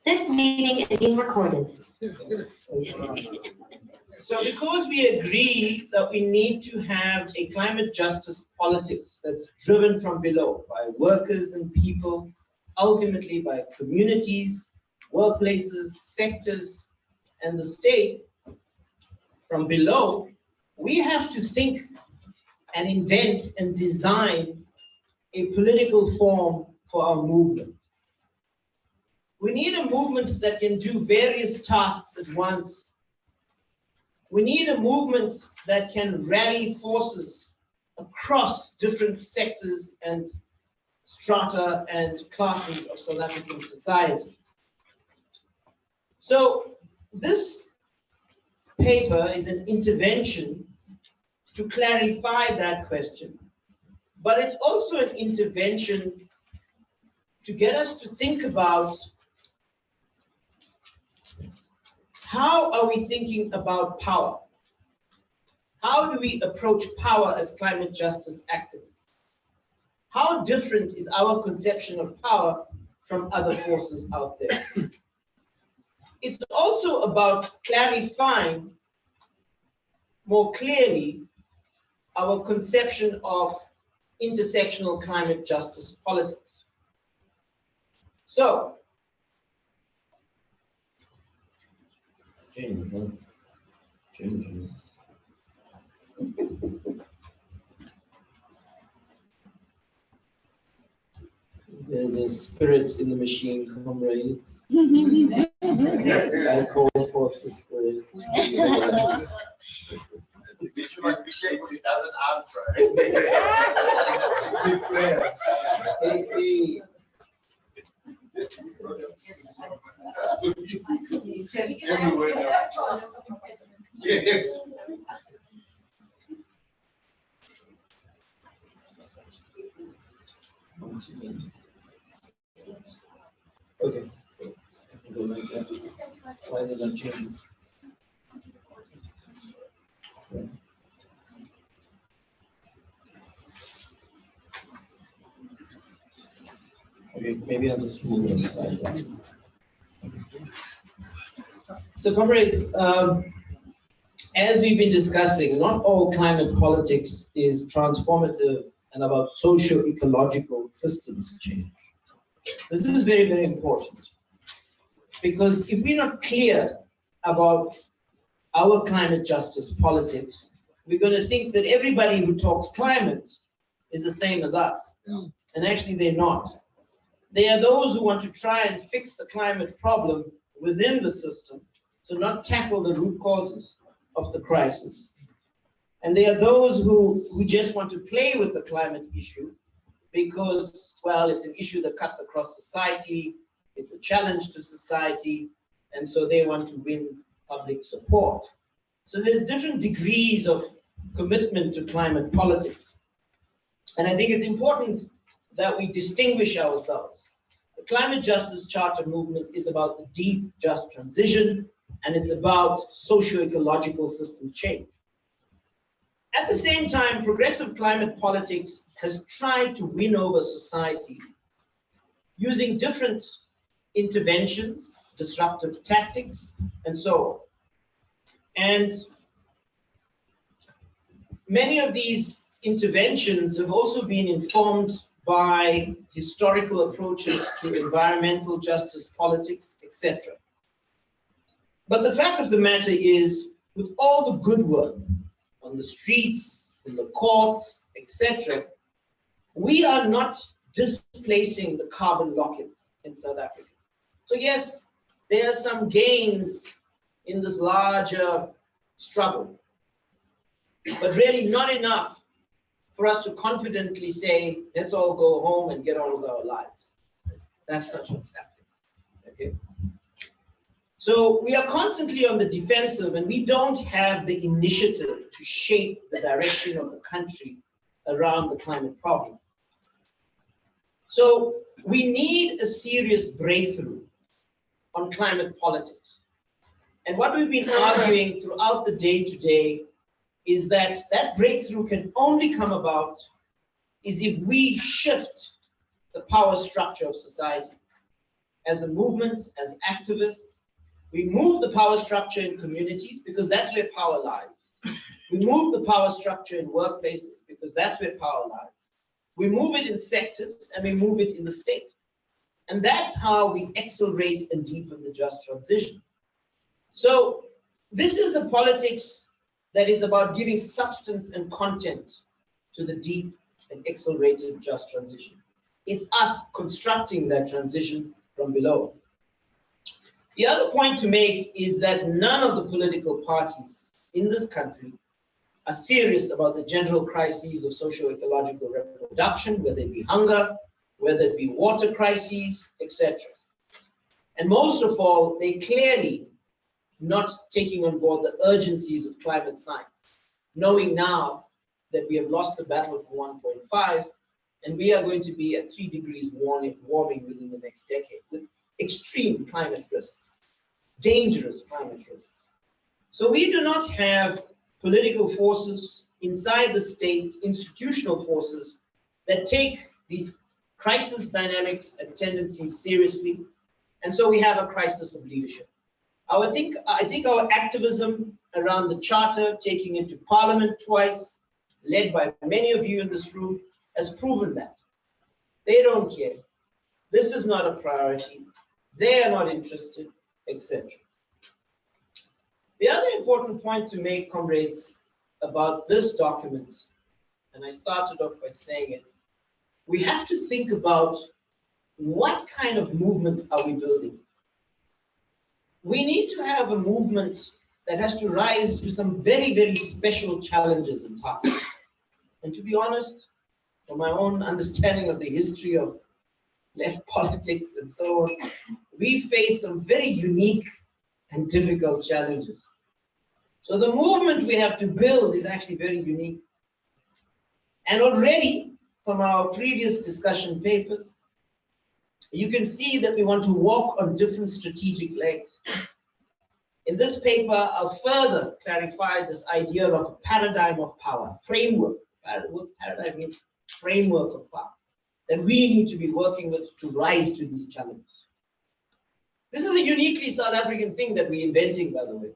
This meeting is being recorded. So because we agree that we need to have a climate justice politics that's driven from below by workers and people, ultimately by communities, workplaces, sectors, and the state, from below, we have to think and invent and design a political form for our movement. We need a movement that can do various tasks at once. We need a movement that can rally forces across different sectors and strata and classes of South African society. So this paper is an intervention to clarify that question, but it's also an intervention to get us to think about how are we thinking about power? How do we approach power as climate justice activists? How different is our conception of power from other forces out there? It's also about clarifying more clearly our conception of intersectional climate justice politics. So, there's a spirit in the machine, comrade. I call forth the spirit. He doesn't answer. Yes. Okay. Why did I change? Yeah. Okay, maybe I'll just move it aside. So, comrades, as we've been discussing, not all climate politics is transformative and about socio-ecological systems change. This is very, very important, because if we're not clear about our climate justice politics, we're going to think that everybody who talks climate is the same as us. Yeah. And actually they're not. They are those who want to try and fix the climate problem within the system, so not tackle the root causes of the crisis. And they are those who just want to play with the climate issue because, well, it's an issue that cuts across society, it's a challenge to society, and so they want to win public support. So there's different degrees of commitment to climate politics. And I think it's important that we distinguish ourselves. The Climate Justice Charter movement is about the deep, just transition, and it's about socio-ecological system change. At the same time, progressive climate politics has tried to win over society using different interventions, disruptive tactics, and so on. And many of these interventions have also been informed by historical approaches to environmental justice politics, etc. But the fact of the matter is, with all the good work on the streets, in the courts, etc., we are not displacing the carbon lock-ins in South Africa. So yes, there are some gains in this larger struggle, but really not enough for us to confidently say, let's all go home and get on with our lives. That's not what's happening, okay? So we are constantly on the defensive, and we don't have the initiative to shape the direction of the country around the climate problem. So we need a serious breakthrough on climate politics. And what we've been arguing throughout the day today is that that breakthrough can only come about is if we shift the power structure of society. as a movement, as activists. We move the power structure in communities because that's where power lies. We move the power structure in workplaces because that's where power lies. We move it in sectors and we move it in the state. And that's how we accelerate and deepen the just transition. So this is a politics that is about giving substance and content to the deep and accelerated just transition. It's us constructing that transition from below. The other point to make is that none of the political parties in this country are serious about the general crises of socio-ecological reproduction, whether it be hunger, whether it be water crises, etc. And most of all, they clearly not taking on board the urgencies of climate science, knowing now that we have lost the battle for 1.5, and we are going to be at 3 degrees warming within the next decade, with extreme climate risks, dangerous climate risks. So we do not have political forces inside the state, institutional forces that take these crisis dynamics and tendencies seriously. And so we have a crisis of leadership. I think our activism around the charter, taking it to parliament twice, led by many of you in this room, has proven that. They don't care. This is not a priority. They are not interested, etc. The other important point to make, comrades, about this document, and I started off by saying it, we have to think about what kind of movement are we building? We need to have a movement that has to rise to some very, very special challenges and tasks. And to be honest, from my own understanding of the history of left politics and so on, we face some very unique and difficult challenges. So the movement we have to build is actually very unique. And already, from our previous discussion papers, you can see that we want to walk on different strategic legs. In this paper, I'll further clarify this idea of a paradigm of power, framework. Paradigm means framework of power that we need to be working with to rise to these challenges. This is a uniquely South African thing that we're inventing, by the way.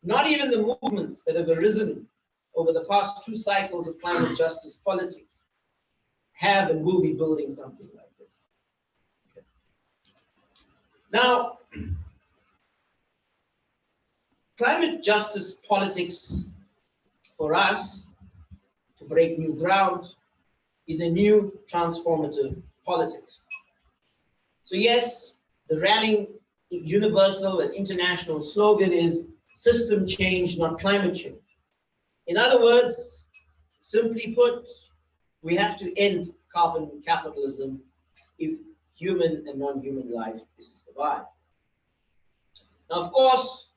Not even the movements that have arisen over the past 2 cycles of climate justice politics have and will be building something like this. Okay. Now, climate justice politics for us to break new ground is a new transformative politics. So yes, the rallying universal and international slogan is system change, not climate change. In other words, simply put, we have to end carbon capitalism if human and non-human life is to survive. Now, of course,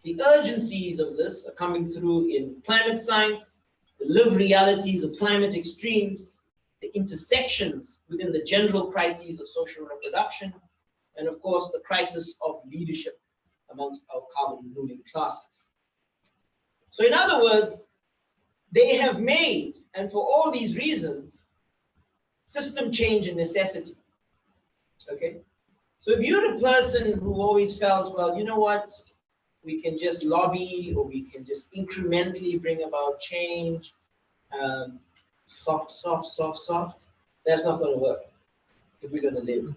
the urgencies of this are coming through in climate science, the lived realities of climate extremes, the intersections within the general crises of social reproduction, and of course, the crisis of leadership amongst our carbon ruling classes. So in other words, they have made, and for all these reasons, system change a necessity. Okay? So if you're a person who always felt, well, you know what, we can just lobby or we can just incrementally bring about change, soft, that's not going to work if we're going to live.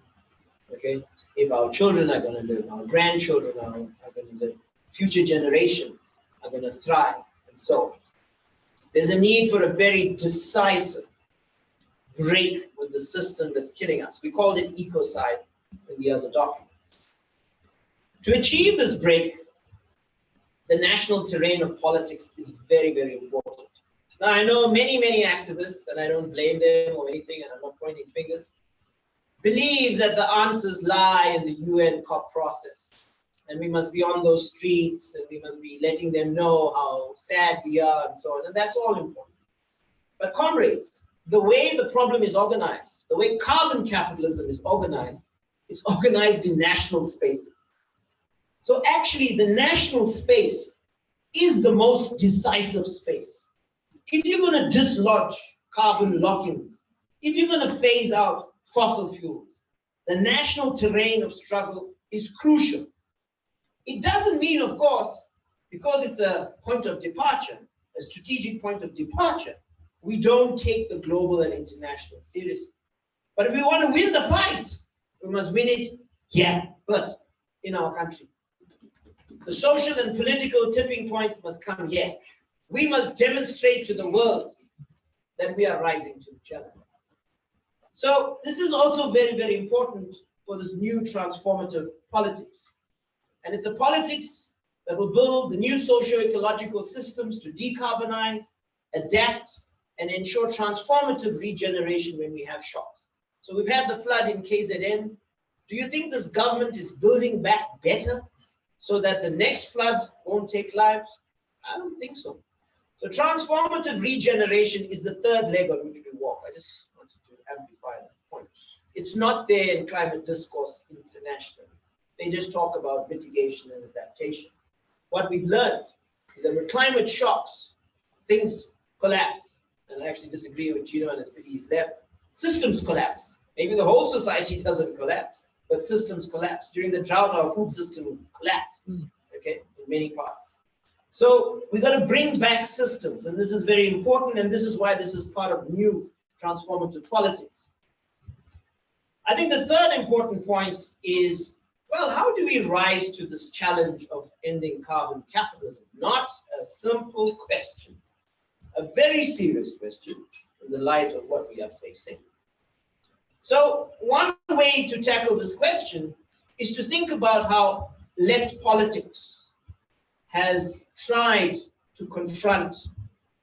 Okay? If our children are going to live, our grandchildren are going to live, future generations are going to thrive, and so on. There's a need for a very decisive break with the system that's killing us. We called it ecocide in the other documents. To achieve this break, the national terrain of politics is very, very important. Now, I know many, many activists, and I don't blame them or anything, and I'm not pointing fingers, believe that the answers lie in the UN COP process. And we must be on those streets, and we must be letting them know how sad we are, and so on. And that's all important. But comrades, the way the problem is organized, the way carbon capitalism is organized, it's organized in national spaces. So actually, the national space is the most decisive space. If you're going to dislodge carbon lock-ins, if you're going to phase out fossil fuels, the national terrain of struggle is crucial. It doesn't mean, of course, because it's a point of departure, a strategic point of departure, we don't take the global and international seriously. But if we want to win the fight, we must win it here first, in our country. The social and political tipping point must come here. We must demonstrate to the world that we are rising to the challenge. So this is also very, very important for this new transformative politics. And it's a politics that will build the new socio-ecological systems to decarbonize, adapt, and ensure transformative regeneration when we have shocks. So we've had the flood in KZN. Do you think this government is building back better so that the next flood won't take lives? I don't think so. So transformative regeneration is the third leg on which we walk. I just wanted to amplify that point. It's not there in climate discourse internationally. They just talk about mitigation and adaptation. What we've learned is that with climate shocks, things collapse. And I actually disagree with Gino and his pity he's left. Systems collapse. Maybe the whole society doesn't collapse, but systems collapse. During the drought, our food system collapsed, okay, in many parts. So we got to bring back systems, and this is very important, and this is why this is part of new transformative politics. I think the third important point is, well, how do we rise to this challenge of ending carbon capitalism? Not a simple question, a very serious question in the light of what we are facing. So one way to tackle this question is to think about how left politics has tried to confront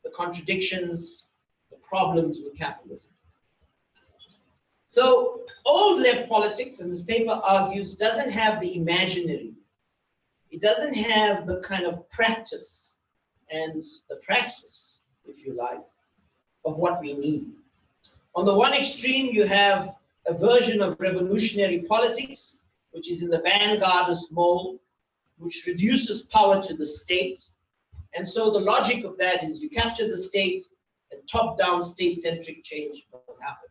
the contradictions, the problems with capitalism. So old left politics, and this paper argues, doesn't have the imaginary. It doesn't have the kind of practice and the praxis, if you like, of what we need. On the one extreme, you have a version of revolutionary politics, which is in the vanguardist mold, which reduces power to the state. And so the logic of that is you capture the state and top-down state-centric change must happen.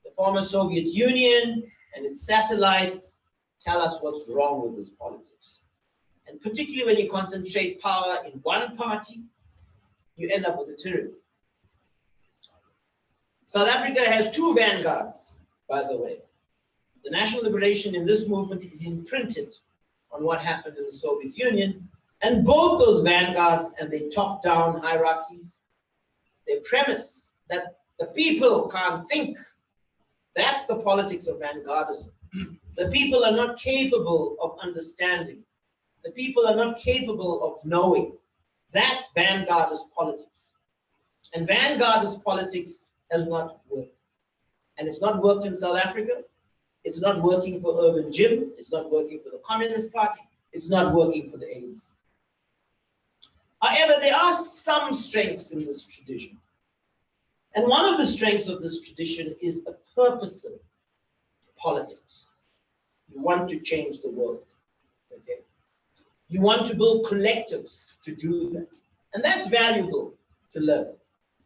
The former Soviet Union and its satellites tell us what's wrong with this politics. And particularly when you concentrate power in one party, you end up with a tyranny. South Africa has two vanguards, by the way. The national liberation in this movement is imprinted on what happened in the Soviet Union, and both those vanguards and their top-down hierarchies, their premise that the people can't think. That's the politics of vanguardism. The people are not capable of understanding. The people are not capable of knowing. That's vanguardist politics. And vanguardist politics has not worked. And it's not worked in South Africa. It's not working for Urban Jim. It's not working for the Communist Party. It's not working for the ANC. However, there are some strengths in this tradition. And one of the strengths of this tradition is a purposive politics. You want to change the world. Okay? You want to build collectives to do that. And that's valuable to learn.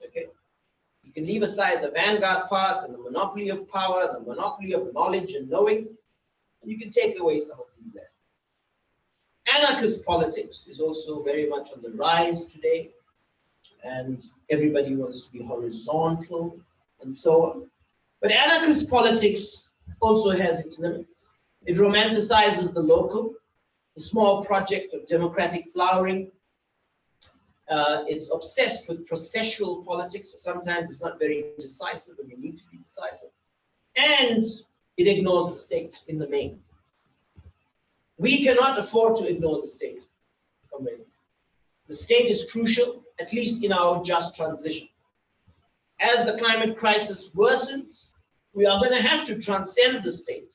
Okay? You can leave aside the vanguard part and the monopoly of power, the monopoly of knowledge and knowing, and you can take away some of these lessons. Anarchist politics is also very much on the rise today, and everybody wants to be horizontal and so on. But anarchist politics also has its limits. It romanticizes the local, the small project of democratic flowering. It's obsessed with processual politics, so sometimes it's not very decisive, and you need to be decisive. And it ignores the state in the main. We cannot afford to ignore the state. The state is crucial, at least in our just transition. As the climate crisis worsens, we are going to have to transcend the state.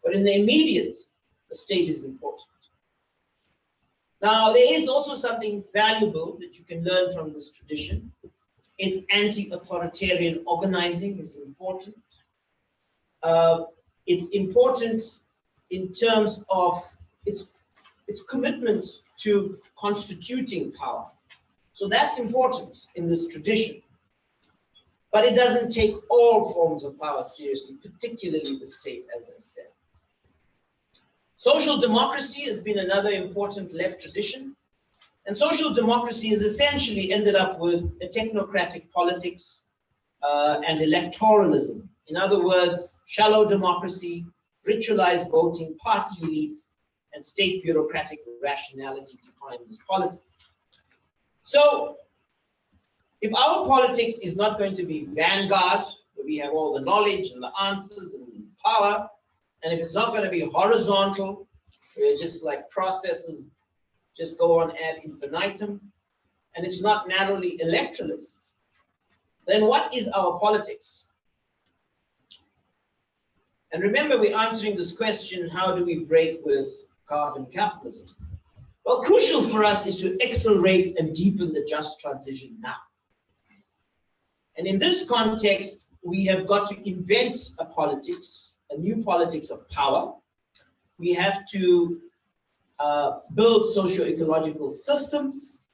But in the immediate, the state is important. Now, there is also something valuable that you can learn from this tradition. Its anti-authoritarian organizing is important. It's important in terms of its commitment to constituting power. So that's important in this tradition. but it doesn't take all forms of power seriously, particularly the state, as I said. Social democracy has been another important left tradition, and social democracy has essentially ended up with a technocratic politics and electoralism. In other words, shallow democracy, ritualized voting, party elites, and state bureaucratic rationality define this politics. So, if our politics is not going to be vanguard, where we have all the knowledge and the answers and power, and if it's not going to be horizontal, where just like processes just go on ad infinitum, and it's not narrowly electoralist, then what is our politics? And remember, we're answering this question, how do we break with carbon capitalism? Well, crucial for us is to accelerate and deepen the just transition now. And in this context, we have got to invent a politics, a new politics of power. We have to build socio-ecological systems,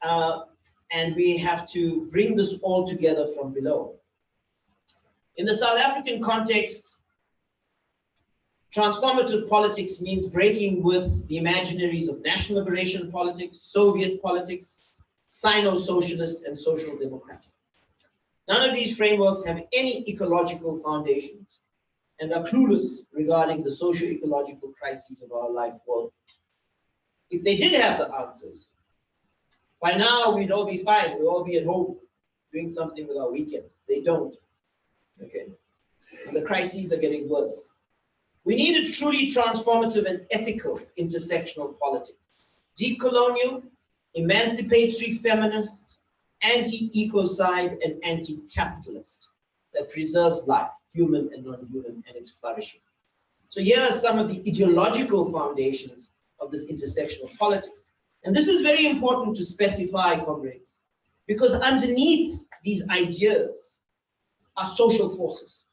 and we have to bring this all together from below. In the South African context, transformative politics means breaking with the imaginaries of national liberation politics, Soviet politics, Sino-socialist, and social democratic. None of these frameworks have any ecological foundations and are clueless regarding the socio-ecological crises of our life world. If they did have the answers, by now we'd all be fine. We'd all be at home doing something with our weekend. They don't. Okay. And the crises are getting worse. We need a truly transformative and ethical intersectional politics. Decolonial, emancipatory feminist, anti-ecocide, and anti-capitalist that preserves life, human and non-human, and its flourishing. So here are some of the ideological foundations of this intersectional politics. And this is very important to specify, comrades, because underneath these ideas are social forces.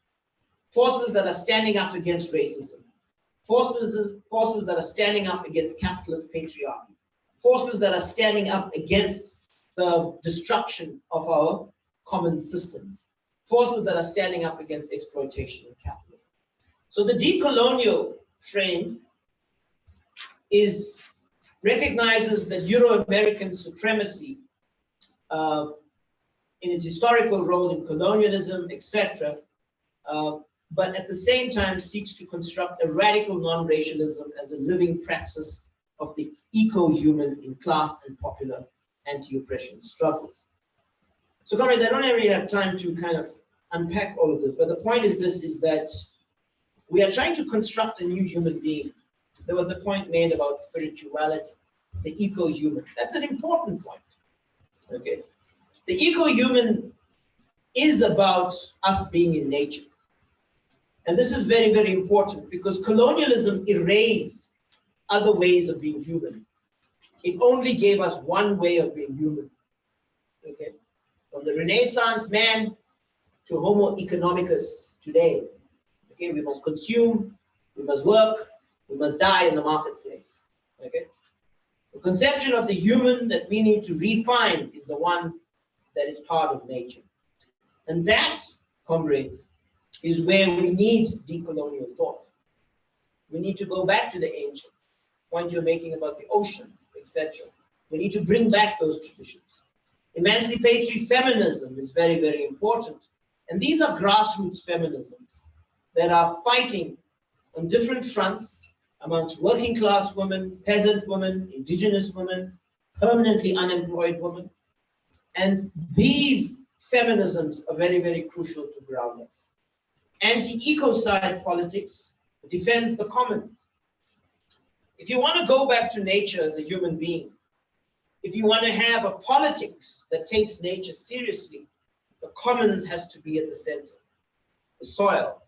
Forces that are standing up against racism. Forces that are standing up against capitalist patriarchy. Forces that are standing up against the destruction of our common systems. Forces that are standing up against exploitation and capitalism. So the decolonial frame recognizes that Euro-American supremacy in its historical role in colonialism, etc., but at the same time seeks to construct a radical non-racialism as a living praxis of the eco-human in class and popular anti-oppression struggles. So comrades, I don't really have time to kind of unpack all of this, but the point is this, is that we are trying to construct a new human being. There was the point made about spirituality, the eco-human. That's an important point, okay? The eco-human is about us being in nature. And this is very, very important because colonialism erased other ways of being human. It only gave us one way of being human, okay? From the Renaissance man to Homo economicus today, okay? We must consume, we must work, we must die in the marketplace, okay? The conception of the human that we need to refine is the one that is part of nature. And that, comrades, is where we need decolonial thought. We need to go back to the ancients, point you're making about the oceans, etc. We need to bring back those traditions. Emancipatory feminism is very, very important. And these are grassroots feminisms that are fighting on different fronts amongst working class women, peasant women, indigenous women, permanently unemployed women. And these feminisms are very, very crucial to ground us. Anti-ecocide politics defends the commons. If you want to go back to nature as a human being, if you want to have a politics that takes nature seriously, the commons has to be at the center. The soil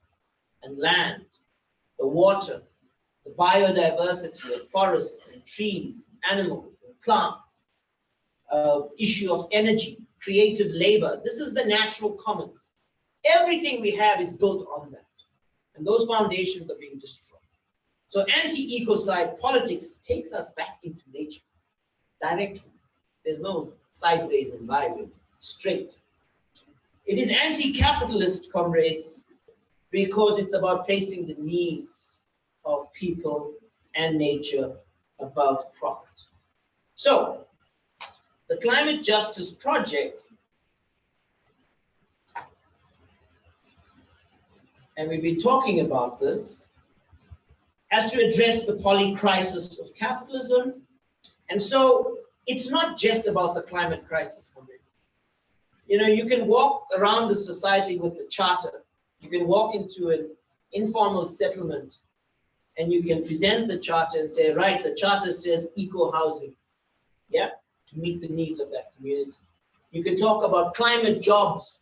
and land, the water, the biodiversity of forests and trees, animals and plants, issue of energy, creative labor. This is the natural commons. Everything we have is built on that. And those foundations are being destroyed. So anti-ecocide politics takes us back into nature directly. There's no sideways and byways, straight. It is anti-capitalist, comrades, because it's about placing the needs of people and nature above profit. So, the Climate Justice Project, and we've been talking about this, has to address the poly-crisis of capitalism. And so it's not just about the climate crisis, comrades. You know, you can walk around the society with the charter. You can walk into an informal settlement and you can present the charter and say, right, the charter says eco-housing, yeah, to meet the needs of that community. You can talk about climate jobs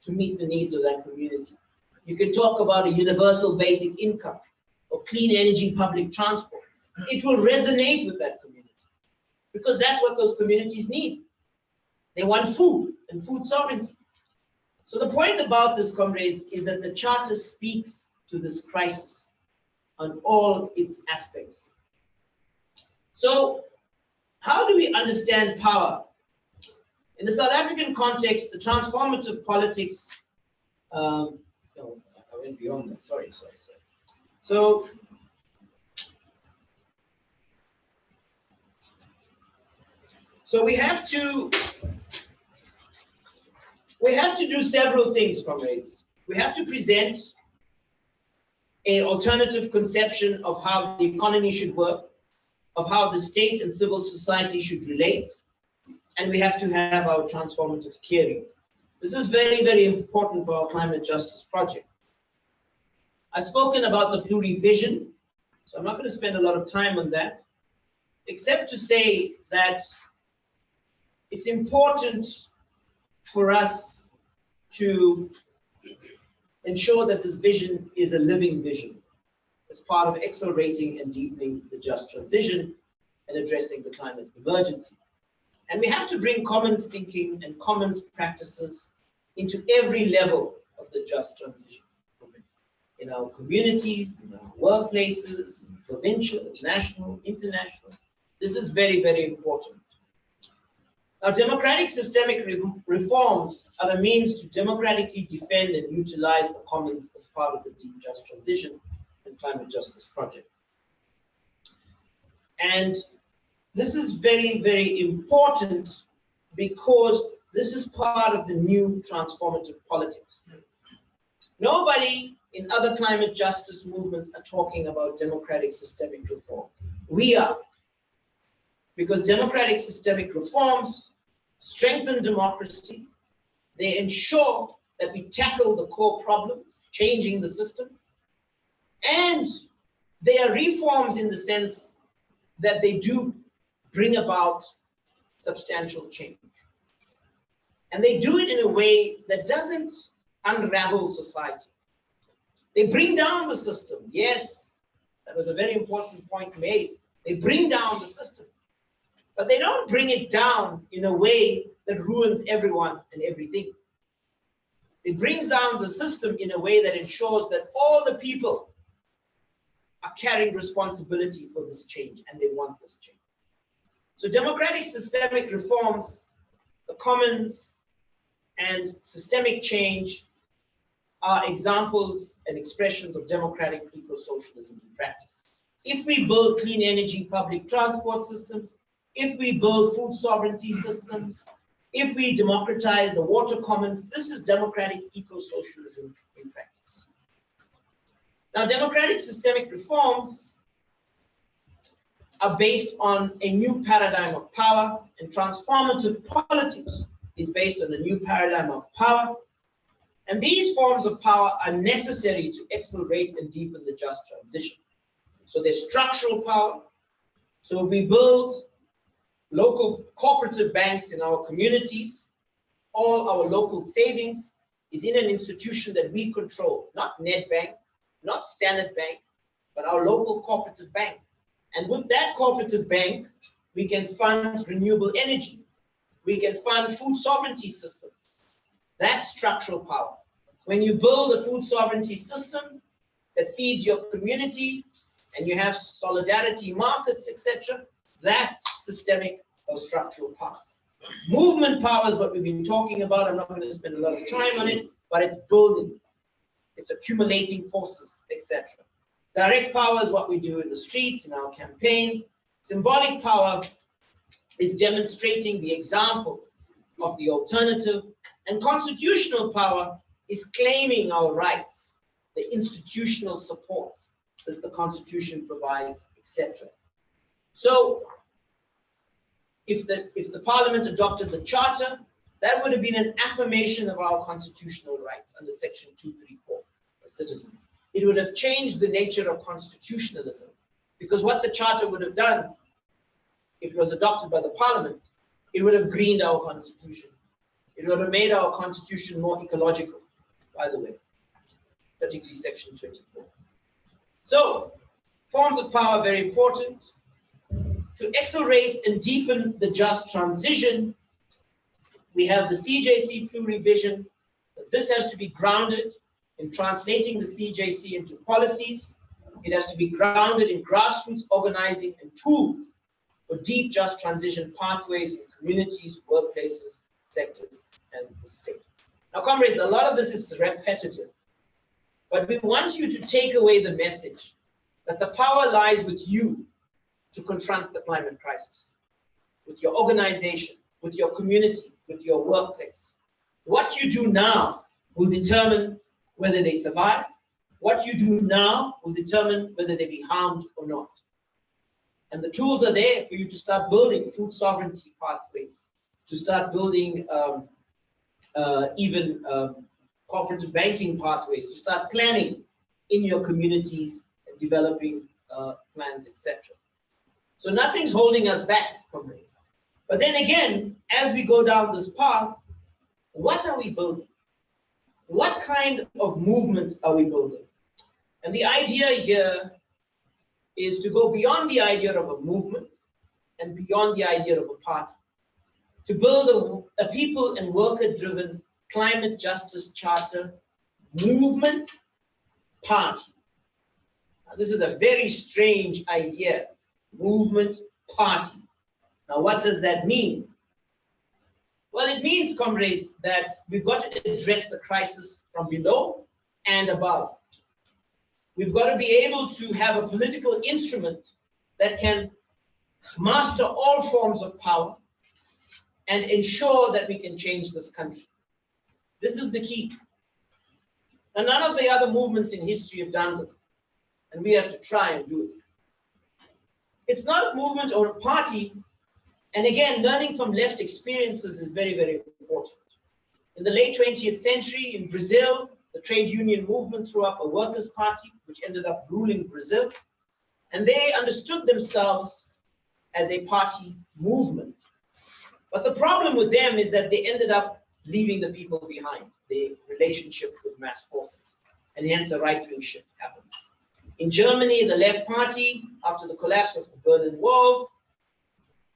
to meet the needs of that community. You can talk about a universal basic income or clean energy public transport. It will resonate with that community because that's what those communities need. They want food and food sovereignty. So the point about this, comrades, is that the charter speaks to this crisis on all its aspects. So how do we understand power? In the South African context, the transformative politics, no, I went beyond that, sorry. So we have to do several things, comrades. We have to present an alternative conception of how the economy should work, of how the state and civil society should relate, and we have to have our transformative theory. This is very, very important for our climate justice project. I've spoken about the pluri-vision, so I'm not going to spend a lot of time on that, except to say that it's important for us to ensure that this vision is a living vision as part of accelerating and deepening the just transition and addressing the climate emergency. And we have to bring commons thinking and commons practices into every level of the just transition. In our communities, in our workplaces, provincial, national, international. This is very, very important. Now, democratic systemic reforms are a means to democratically defend and utilize the commons as part of the deep just transition and climate justice project. And this is very, very important because this is part of the new transformative politics. Nobody in other climate justice movements are talking about democratic systemic reforms. We are. Because democratic systemic reforms strengthen democracy. They ensure that we tackle the core problems, changing the systems. And they are reforms in the sense that they do bring about substantial change. And they do it in a way that doesn't unravel society. They bring down the system. Yes, that was a very important point made. They bring down the system. But they don't bring it down in a way that ruins everyone and everything. It brings down the system in a way that ensures that all the people are carrying responsibility for this change and they want this change. So democratic systemic reforms, the commons, and systemic change are examples and expressions of democratic eco-socialism in practice. If we build clean energy public transport systems, if we build food sovereignty systems, if we democratize the water commons, this is democratic eco-socialism in practice. Now, democratic systemic reforms are based on a new paradigm of power, and transformative politics is based on a new paradigm of power. And these forms of power are necessary to accelerate and deepen the just transition. So there's structural power. So if we build local cooperative banks in our communities, all our local savings is in an institution that we control, not Nedbank, not Standard Bank, but our local cooperative bank. And with that cooperative bank, we can fund renewable energy. We can fund food sovereignty systems. That's structural power. When you build a food sovereignty system that feeds your community and you have solidarity markets, etc., that's systemic or structural power. Movement power is what we've been talking about. I'm not going to spend a lot of time on it, but it's building, it's accumulating forces, etc. Direct power is what we do in the streets, in our campaigns. Symbolic power is demonstrating the example of the alternative. And constitutional power is claiming our rights, the institutional supports that the Constitution provides, etc. So, if the Parliament adopted the Charter, that would have been an affirmation of our constitutional rights under Section 234 as citizens. It would have changed the nature of constitutionalism, because what the Charter would have done, if it was adopted by the Parliament, it would have greened our Constitution. It would have made our Constitution more ecological, by the way, particularly Section 24. So, forms of power are very important. To accelerate and deepen the just transition, we have the CJCM Vision. This has to be grounded in translating the CJC into policies. It has to be grounded in grassroots organizing and tools for deep just transition pathways in communities, workplaces, sectors, and the state. Now, comrades, a lot of this is repetitive, but we want you to take away the message that the power lies with you to confront the climate crisis, with your organization, with your community, with your workplace. What you do now will determine whether they survive. What you do now will determine whether they be harmed or not. And the tools are there for you to start building food sovereignty pathways, to start building even cooperative banking pathways, to start planning in your communities and developing plans, etc. So nothing's holding us back, comrades. But then again, as we go down this path, what are we building? What kind of movement are we building? And the idea here is to go beyond the idea of a movement and beyond the idea of a party, to build a people and worker-driven climate justice charter movement party. Now, this is a very strange idea. Movement party. Now, what does that mean? Well, it means, comrades, that we've got to address the crisis from below and above. We've got to be able to have a political instrument that can master all forms of power and ensure that we can change this country. This is the key. And none of the other movements in history have done this, and we have to try and do it. It's not a movement or a party, and again, learning from left experiences is very, very important. In the late 20th century in Brazil, the trade union movement threw up a workers' party, which ended up ruling Brazil, and they understood themselves as a party movement. But the problem with them is that they ended up leaving the people behind, the relationship with mass forces, and hence a right-wing shift happened. In Germany, the Left Party, after the collapse of the Berlin Wall,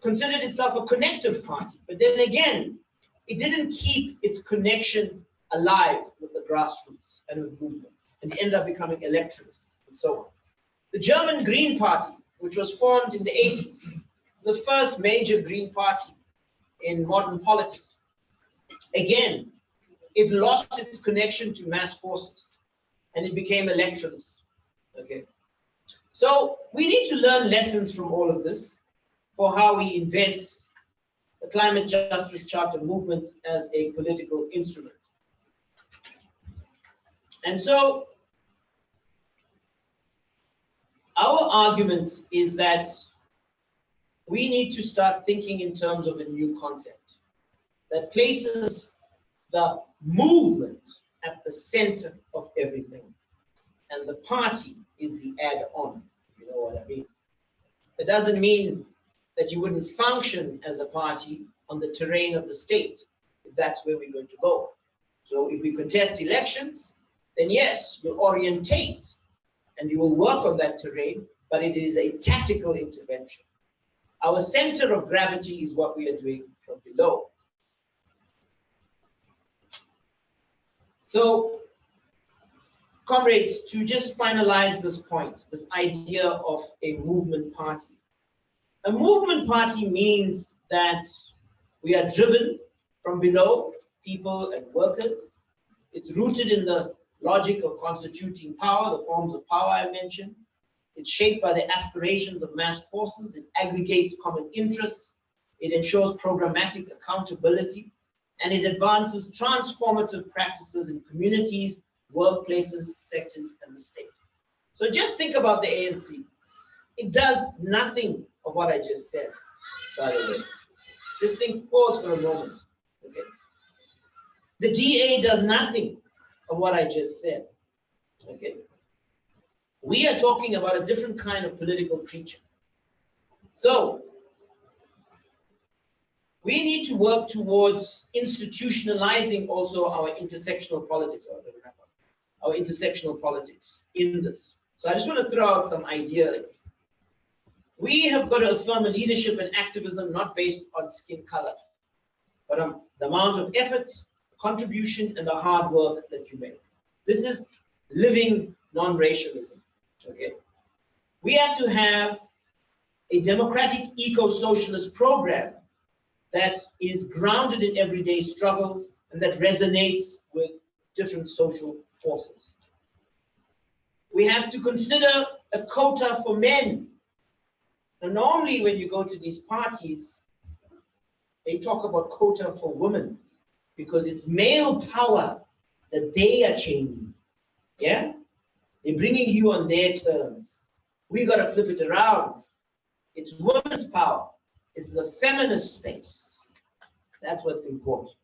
considered itself a connective party. But then again, it didn't keep its connection alive with the grassroots and with movements, and it ended up becoming electoralist and so on. The German Green Party, which was formed in the 80s, the first major Green Party in modern politics, again, it lost its connection to mass forces and it became electoralist. Okay, so we need to learn lessons from all of this for how we invent the climate justice charter movement as a political instrument. And so our argument is that we need to start thinking in terms of a new concept that places the movement at the center of everything, and the party is the add-on, if you know what I mean. It doesn't mean that you wouldn't function as a party on the terrain of the state, if that's where we're going to go. So if we contest elections, then yes, you'll orientate and you will work on that terrain, but it is a tactical intervention. Our center of gravity is what we are doing from below. So, comrades, to just finalize this point, this idea of a movement party. A movement party means that We are driven from below, people and workers. It's rooted in the logic of constituting power, the forms of power I mentioned. It's shaped by the aspirations of mass forces. It aggregates common interests. It ensures programmatic accountability. And it advances transformative practices in communities, workplaces, sectors, and the state. So just think about the ANC. It does nothing of what I just said, by the way. Just think, pause for a moment. Okay. The DA does nothing of what I just said. Okay. We are talking about a different kind of political creature. So we need to work towards institutionalizing also our intersectional politics, our intersectional politics in this. So I just want to throw out some ideas. We have got to affirm a leadership and activism not based on skin color, but on the amount of effort, contribution, and the hard work that you make. This is living non-racialism. Okay. We have to have a democratic eco-socialist program that is grounded in everyday struggles and that resonates with different social forces. We have to consider a quota for men. And normally when you go to these parties, they talk about quota for women because it's male power that they are changing. Yeah? They're bringing you on their terms. We got to flip it around. It's women's power. It's a feminist space. That's what's important.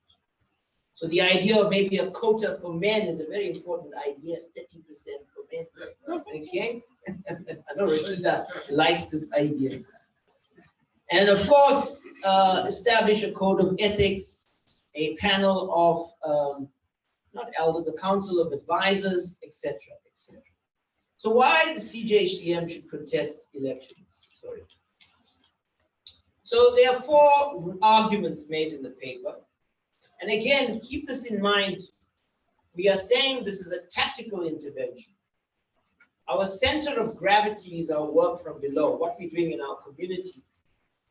So the idea of maybe a quota for men is a very important idea, 30% for men. Okay? I know Rashida likes this idea. And of course, establish a code of ethics, a panel of, not elders, a council of advisors, etc., etc. So why the CJCM should contest elections? Sorry. So there are 4 arguments made in the paper. And again, keep this in mind. We are saying this is a tactical intervention. Our center of gravity is our work from below, what we're doing in our communities,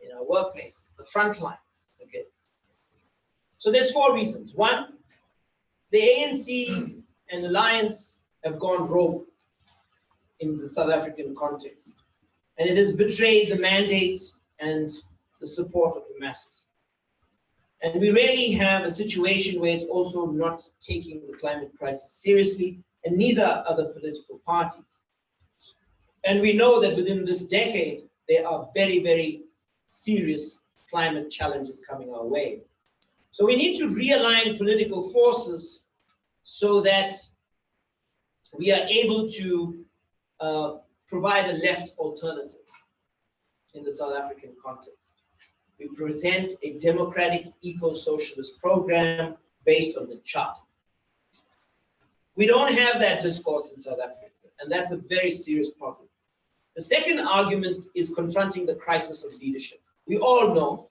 in our workplaces, the front lines. Okay. So there's 4 reasons. 1, the ANC and Alliance have gone rogue in the South African context. And it has betrayed the mandate and the support of the masses. And we really have a situation where it's also not taking the climate crisis seriously, and neither are the political parties. And we know that within this decade, there are very, very serious climate challenges coming our way. So we need to realign political forces so that we are able to provide a left alternative in the South African context. We present a democratic eco-socialist program based on the Charter. We don't have that discourse in South Africa, and that's a very serious problem. The second argument is confronting the crisis of leadership. We all know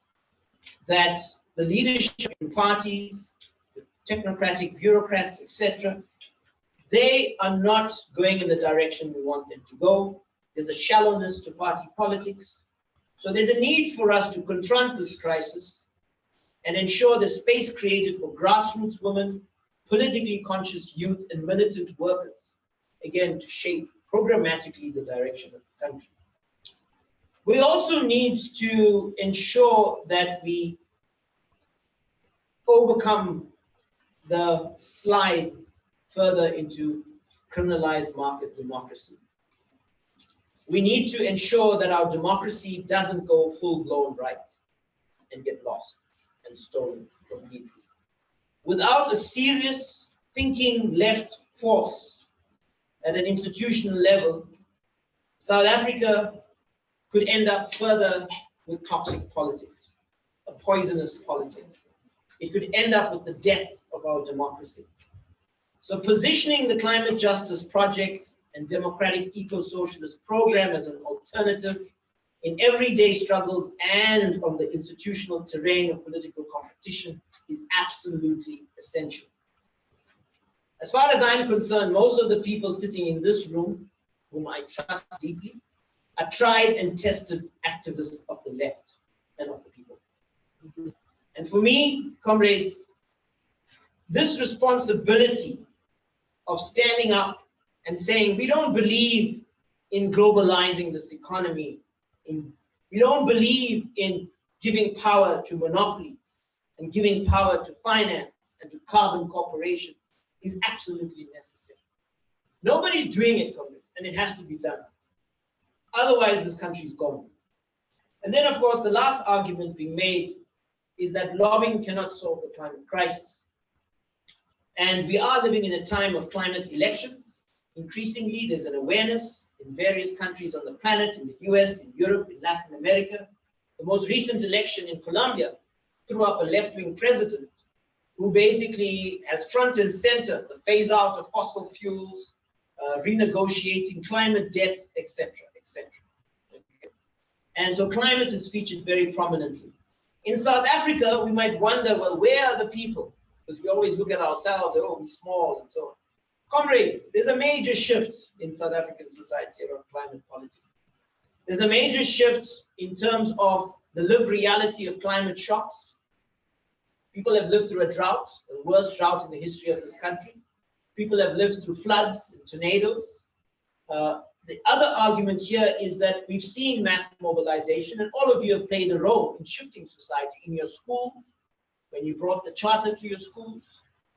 that the leadership in parties, the technocratic bureaucrats, etc., they are not going in the direction we want them to go. There's a shallowness to party politics. So there's a need for us to confront this crisis and ensure the space created for grassroots women, politically conscious youth, and militant workers, again, to shape programmatically the direction of the country. We also need to ensure that we overcome the slide further into criminalized market democracy. We need to ensure that our democracy doesn't go full-blown right and get lost and stolen completely. Without a serious thinking left force at an institutional level, South Africa could end up further with toxic politics, a poisonous politics. It could end up with the death of our democracy. So positioning the climate justice project and democratic eco-socialist program as an alternative in everyday struggles and on the institutional terrain of political competition is absolutely essential. As far as I'm concerned, most of the people sitting in this room, whom I trust deeply, are tried and tested activists of the left and of the people. And for me, comrades, this responsibility of standing up and saying, we don't believe in globalizing this economy, we don't believe in giving power to monopolies and giving power to finance and to carbon corporations is absolutely necessary. Nobody's doing it, comrades, and it has to be done. Otherwise, this country is gone. And then, of course, the last argument being made is that lobbying cannot solve the climate crisis. And we are living in a time of climate elections. Increasingly, there's an awareness in various countries on the planet, in the US, in Europe, in Latin America. The most recent election in Colombia threw up a left-wing president who basically has front and center the phase out of fossil fuels, renegotiating climate debt, etc., etc. Okay. And so climate is featured very prominently. In South Africa, we might wonder, well, where are the people? Because we always look at ourselves, oh, we're small and so on. Comrades, there's a major shift in South African society around climate politics. There's a major shift in terms of the lived reality of climate shocks. People have lived through a drought, the worst drought in the history of this country. People have lived through floods and tornadoes. The other argument here is that we've seen mass mobilization, and all of you have played a role in shifting society in your schools, when you brought the charter to your schools,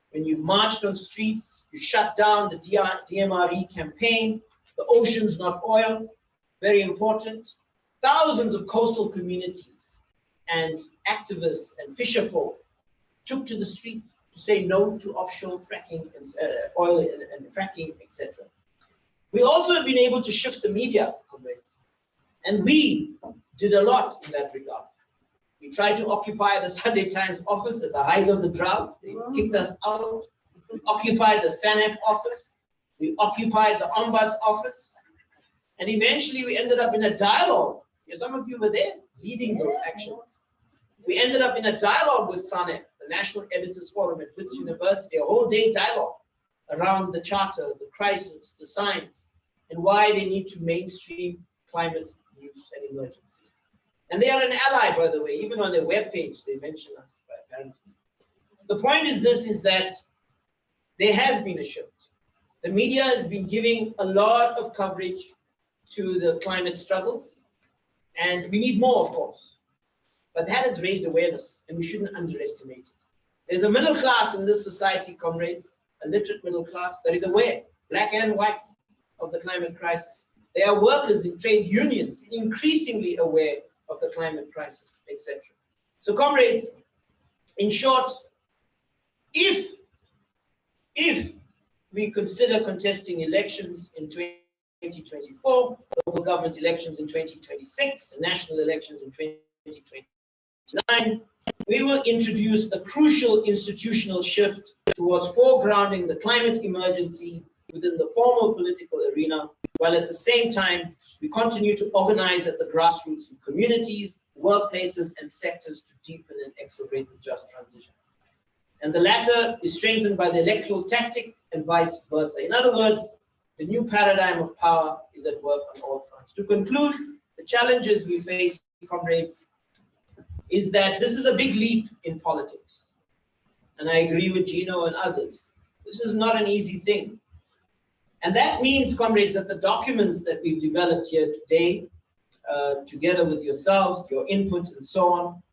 when you've marched on streets, you shut down the DMRE campaign, the oceans not oil, very important. Thousands of coastal communities and activists and fisherfolk took to the street to say no to offshore fracking and oil and fracking, etc. We also have been able to shift the media, comrades, and we did a lot in that regard. We tried to occupy the Sunday Times office at the height of the drought. They kicked us out. We occupied the SANEF office. We occupied the Ombuds's office. And eventually we ended up in a dialogue. Some of you were there leading those actions. We ended up in a dialogue with SANEF, the National Editors Forum at Wits University, a whole day dialogue around the charter, the crisis, the science, and why they need to mainstream climate news and emergency. And they are an ally, by the way. Even on their webpage, they mention us, apparently. The point is this, is that there has been a shift. The media has been giving a lot of coverage to the climate struggles, and we need more, of course. But that has raised awareness, and we shouldn't underestimate it. There's a middle class in this society, comrades, a literate middle class that is aware, black and white, of the climate crisis. There are workers in trade unions increasingly aware of the climate crisis, etc. So, comrades, in short, if we consider contesting elections in 2024, local government elections in 2026, and national elections in 2029, we will introduce a crucial institutional shift towards foregrounding the climate emergency within the formal political arena, while at the same time, we continue to organize at the grassroots in communities, workplaces, and sectors to deepen and accelerate the just transition. And the latter is strengthened by the electoral tactic and vice versa. In other words, the new paradigm of power is at work on all fronts. To conclude, the challenges we face, comrades, is that this is a big leap in politics. And I agree with Gino and others. This is not an easy thing. And that means, comrades, that the documents that we've developed here today, together with yourselves, your input and so on,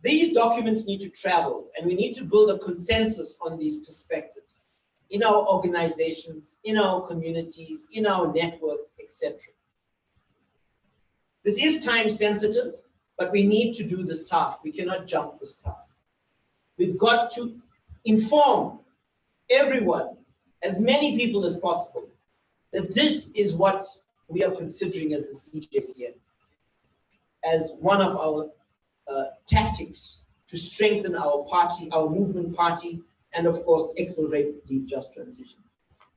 these documents need to travel, and we need to build a consensus on these perspectives in our organizations, in our communities, in our networks, etc. This is time sensitive, but we need to do this task. We cannot jump this task. We've got to inform everyone, as many people as possible, that this is what we are considering as the CJCM, as one of our tactics to strengthen our party, our movement party, and of course, accelerate the just transition.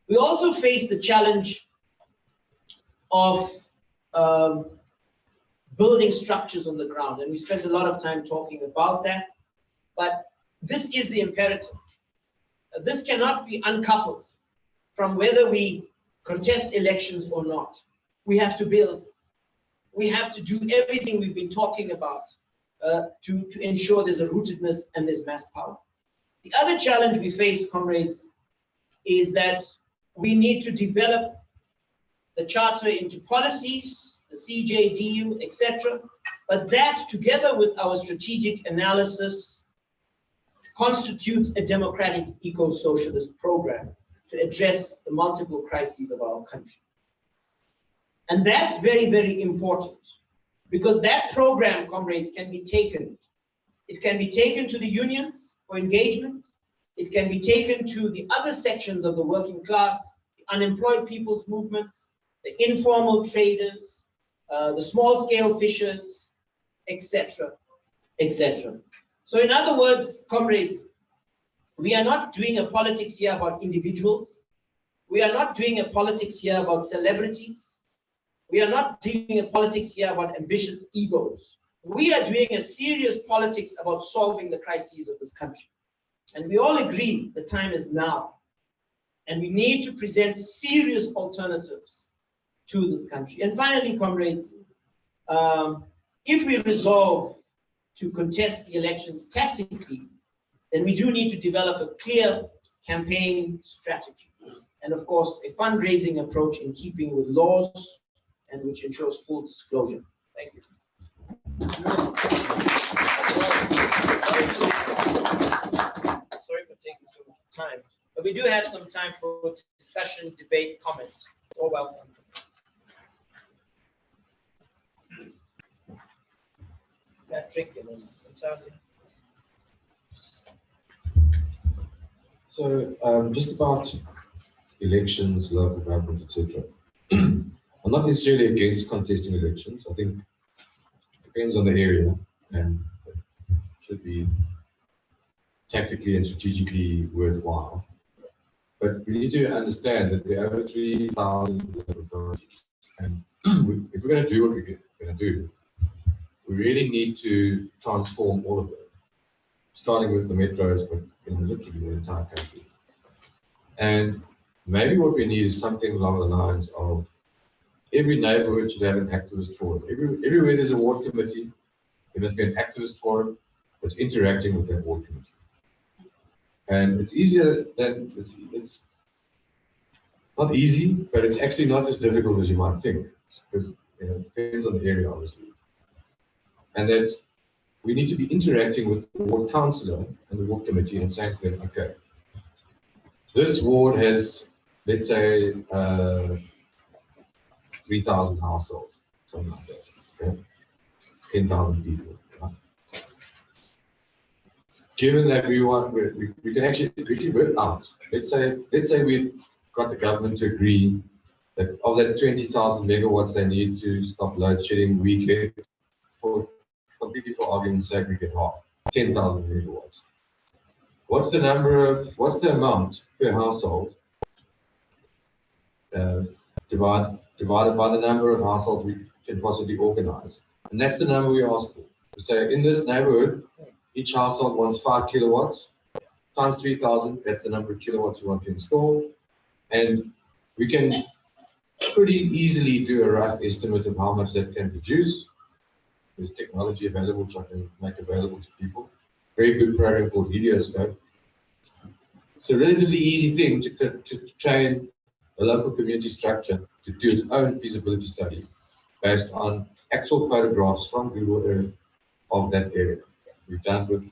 We also face the challenge of building structures on the ground, and we spent a lot of time talking about that, but this is the imperative. This cannot be uncoupled from whether we contest elections or not. We have to build. We have to do everything we've been talking about to ensure there's a rootedness and there's mass power. The other challenge we face, comrades, is that we need to develop the charter into policies, the CJDU, etc. But that, together with our strategic analysis, constitutes a democratic eco-socialist program to address the multiple crises of our country. And that's very, very important, because that program, comrades, can be taken. It can be taken to the unions for engagement. It can be taken to the other sections of the working class, the unemployed people's movements, the informal traders, the small-scale fishers, etc., etc. So in other words, comrades, we are not doing a politics here about individuals. We are not doing a politics here about celebrities. We are not doing a politics here about ambitious egos. We are doing a serious politics about solving the crises of this country. And we all agree the time is now. And we need to present serious alternatives to this country. And finally, comrades, if we resolve to contest the elections tactically, then we do need to develop a clear campaign strategy. And of course, a fundraising approach in keeping with laws and which ensures full disclosure. Thank you. Sorry for taking so much time, but we do have some time for discussion, debate, comments. All welcome. Patrick and then Charlie. So just about elections, local government, etc. I'm not necessarily against contesting elections. I think it depends on the area and should be tactically and strategically worthwhile. But we need to understand that there are over 3,000 local authorities, and if we're going to do what we're going to do, we really need to transform all of them, starting with the metros, but literally the entire country. And maybe what we need is something along the lines of every neighborhood should have an activist forum. Everywhere there's a ward committee, there must be an activist forum that's interacting with that ward committee. And it's easier than, it's not easy, but it's actually not as difficult as you might think, because it depends on the area, obviously. And that we need to be interacting with the ward councillor and the ward committee and saying to them, okay, this ward has, let's say, 3,000 households, something like that, okay? 10,000 people. Right? Given that we can actually work out, let's say we've got the government to agree that of that 20,000 megawatts they need to stop load shedding, we get completely for argument's sake, we get half, 10,000 megawatts. What's the amount per household divided by the number of households we can possibly organize? And that's the number we ask for. We say in this neighborhood, each household wants 5 kilowatts, times 3,000, that's the number of kilowatts we want to install. And we can pretty easily do a rough estimate of how much that can produce. There's technology available which I can make available to people. Very good program called Helioscope. It's a relatively easy thing to train a local community structure to do its own feasibility study based on actual photographs from Google Earth of that area. We've done it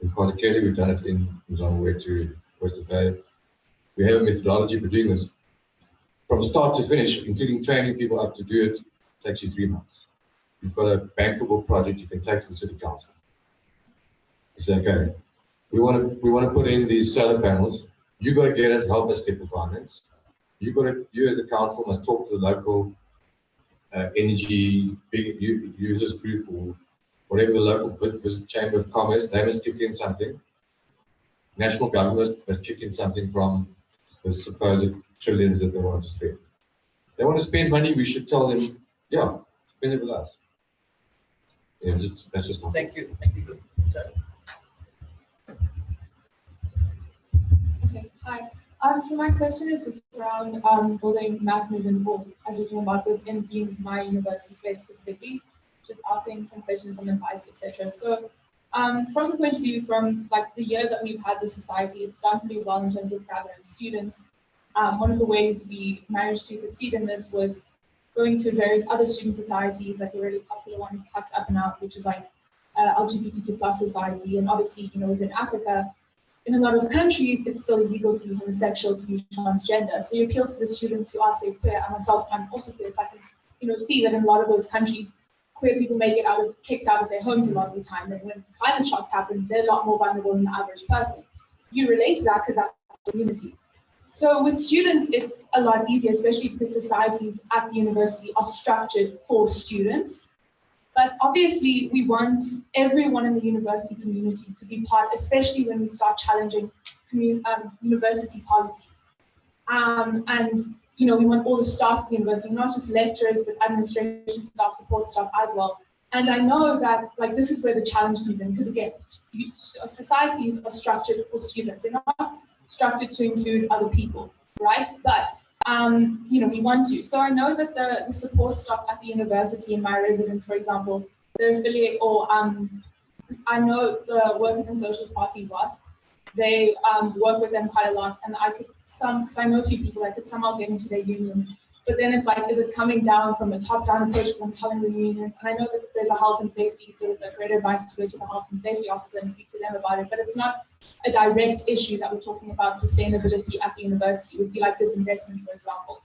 in Kwazulu, we've done it in Mozambique to Western Bay. We have a methodology for doing this. From start to finish, including training people up to do it, takes you 3 months. You've got a bankable project you can take to the city council. You say, okay, we want to put in these solar panels. You got to help us get the finance. You as a council must talk to the local energy big users group or whatever the local chamber of commerce. They must kick in something. National government must kick in something from the supposed trillions that they want to spend. They want to spend money. We should tell them, yeah, spend it with us. Yeah, that's just not. Thank you. Okay, hi. So my question is just around building mass movement hall, as you're talking about this in my university space specifically. just asking some questions, some advice, etc. So from the point of view, from like the year that we've had the society, it's done pretty well in terms of gathering students. One of the ways we managed to succeed in this was going to various other student societies, like a really popular one is Tucked Up and Out, which is like LGBTQ plus society. And obviously, you know, within Africa, in a lot of countries, it's still illegal to be homosexual, to be transgender. So you appeal to the students who are, say, queer. And myself, I'm also queer, so I can, you know, see that in a lot of those countries, queer people may get kicked out of their homes a lot of the time. And when climate shocks happen, they're a lot more vulnerable than the average person. You relate to that because that's the community. So with students, it's a lot easier, especially because societies at the university are structured for students. But obviously, we want everyone in the university community to be part, especially when we start challenging university policy. And you know, we want all the staff of the university, not just lecturers, but administration staff, support staff as well. And I know that like this is where the challenge comes in, because again, societies are structured for students. They're not structured to include other people, right? But you know, we want to. So I know that the support staff at the university in my residence, for example, they're affiliate, or I know the Workers and Socials Party WASP, they work with them quite a lot, and I could because I know a few people, I could somehow get into their unions. But then it's like, is it coming down from a top-down approach because I'm telling the unions? And I know that there's a health and safety, there's a great advice to go to the health and safety officer and speak to them about it, but it's not a direct issue that we're talking about sustainability at the university. It would be like disinvestment, for example.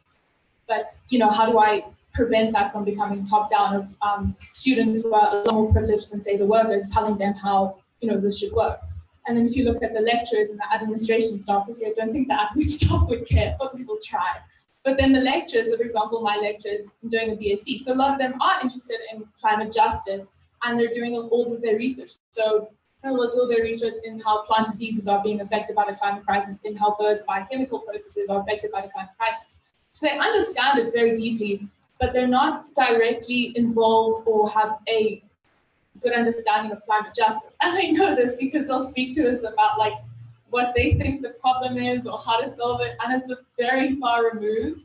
But, you know, how do I prevent that from becoming top-down of students who are a lot more privileged than, say, the workers, telling them how, you know, this should work? And then if you look at the lecturers and the administration staff, I don't think the admin staff would care, but we will try. But then the lecturers, so for example, my lecturers, I'm doing a BSc, so a lot of them are interested in climate justice, and they're doing all of their research. So they'll do their research in how plant diseases are being affected by the climate crisis, in how birds' biochemical processes are affected by the climate crisis. So they understand it very deeply, but they're not directly involved or have a good understanding of climate justice. And I know this because they'll speak to us about like what they think the problem is or how to solve it, and it's very far removed.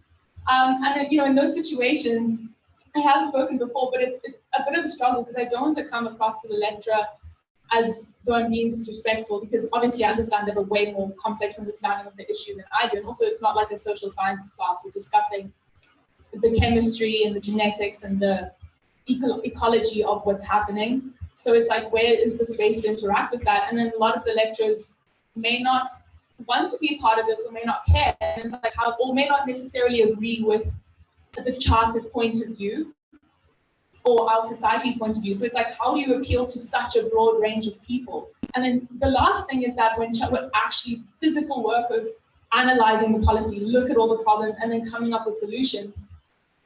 And you know, in those situations, I have spoken before, but it's a bit of a struggle because I don't want to come across to the lecturer as though I'm being disrespectful, because obviously I understand they have a way more complex understanding of the issue than I do. And also, it's not like a social sciences class. We're discussing the chemistry and the genetics and the ecology of what's happening. So it's like, where is the space to interact with that? And then a lot of the lecturers may not want to be part of this or may not care, and it's like how, or may not necessarily agree with the charter's point of view or our society's point of view. So it's like, how do you appeal to such a broad range of people? And then the last thing is that when actually physical work of analyzing the policy, look at all the problems and then coming up with solutions,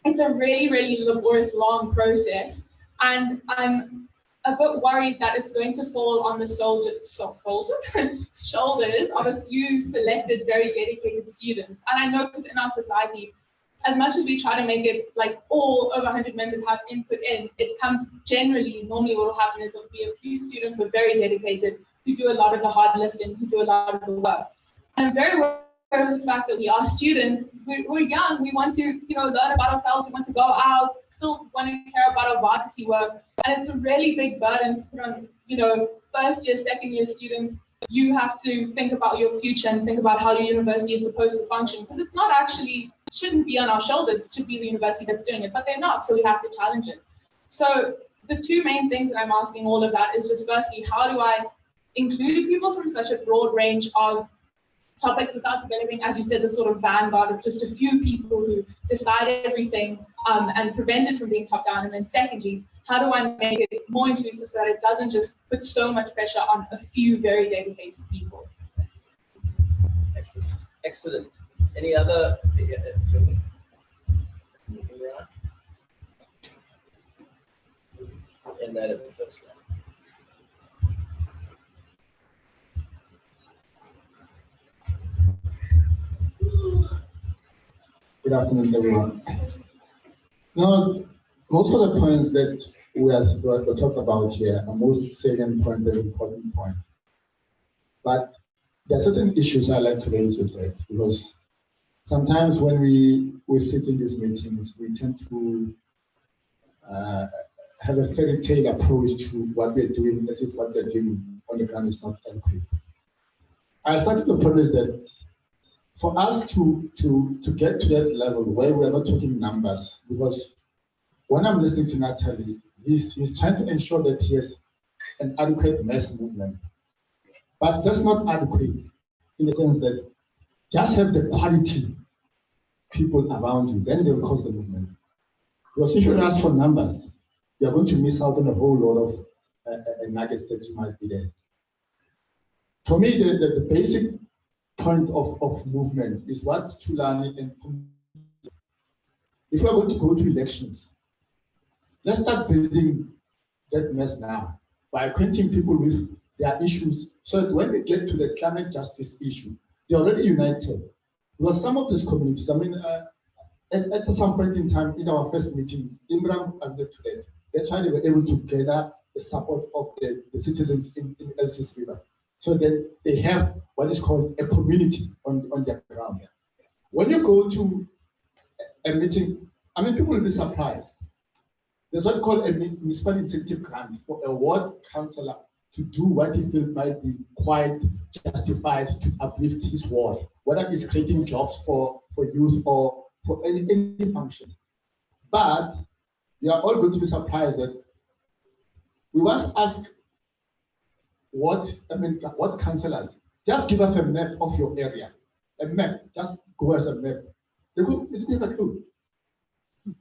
it's a really, really laborious, long process. And I'm a bit worried that it's going to fall on the shoulders of a few selected, very dedicated students. And I know because in our society, as much as we try to make it like all over 100 members have input in, it comes generally, normally what will happen is there'll be a few students who are very dedicated, who do a lot of the hard lifting, who do a lot of the work. And I'm very aware of the fact that we are students, we're young, we want to, you know, learn about ourselves, we want to go out, still want to care about our varsity work. And it's a really big burden to put on, you know, first year, second year students. You have to think about your future and think about how your university is supposed to function, because it's not actually, shouldn't be on our shoulders, it should be the university that's doing it, but they're not, so we have to challenge it. So the two main things that I'm asking all of that is just firstly, how do I include people from such a broad range of topics without developing, as you said, the sort of vanguard of just a few people who decide everything and prevent it from being top down? And then secondly, how do I make it more inclusive so that it doesn't just put so much pressure on a few very dedicated people? Excellent. Excellent. Any other? And that is the first one. Good afternoon, everyone. Now, most of the points that we talked about here are most salient point, very important point. But there are certain issues I like to raise with that, because sometimes when we sit in these meetings, we tend to have a fairy tale approach to what we're doing as if what we're doing on the ground is not adequate. I started to promise that for us to get to that level where we're not talking numbers, because when I'm listening to Natalie, he's trying to ensure that he has an adequate mass movement. But that's not adequate in the sense that just have the quality people around you, then they'll cause the movement. Because if you ask for numbers, you're going to miss out on a whole lot of nuggets that you might be there. For me, the basic point of movement is what Tulani and if we're going to go to elections, let's start building that mess now by acquainting people with their issues so that when we get to the climate justice issue, they're already united. Because some of these communities, I mean, at some point in time in our first meeting, Imran alluded to that. That's why they were able to gather the support of the citizens in Elsis River. So that they have what is called a community on their ground. When you go to a meeting, I mean, people will be surprised. There's what called a municipal incentive grant for a ward councillor to do what he feels might be quite justified to uplift his ward, whether it's creating jobs for youth or for any function. But you are all going to be surprised that we once asked what councillors, just give us a map of your area, a map, just go as a map. They didn't have a clue.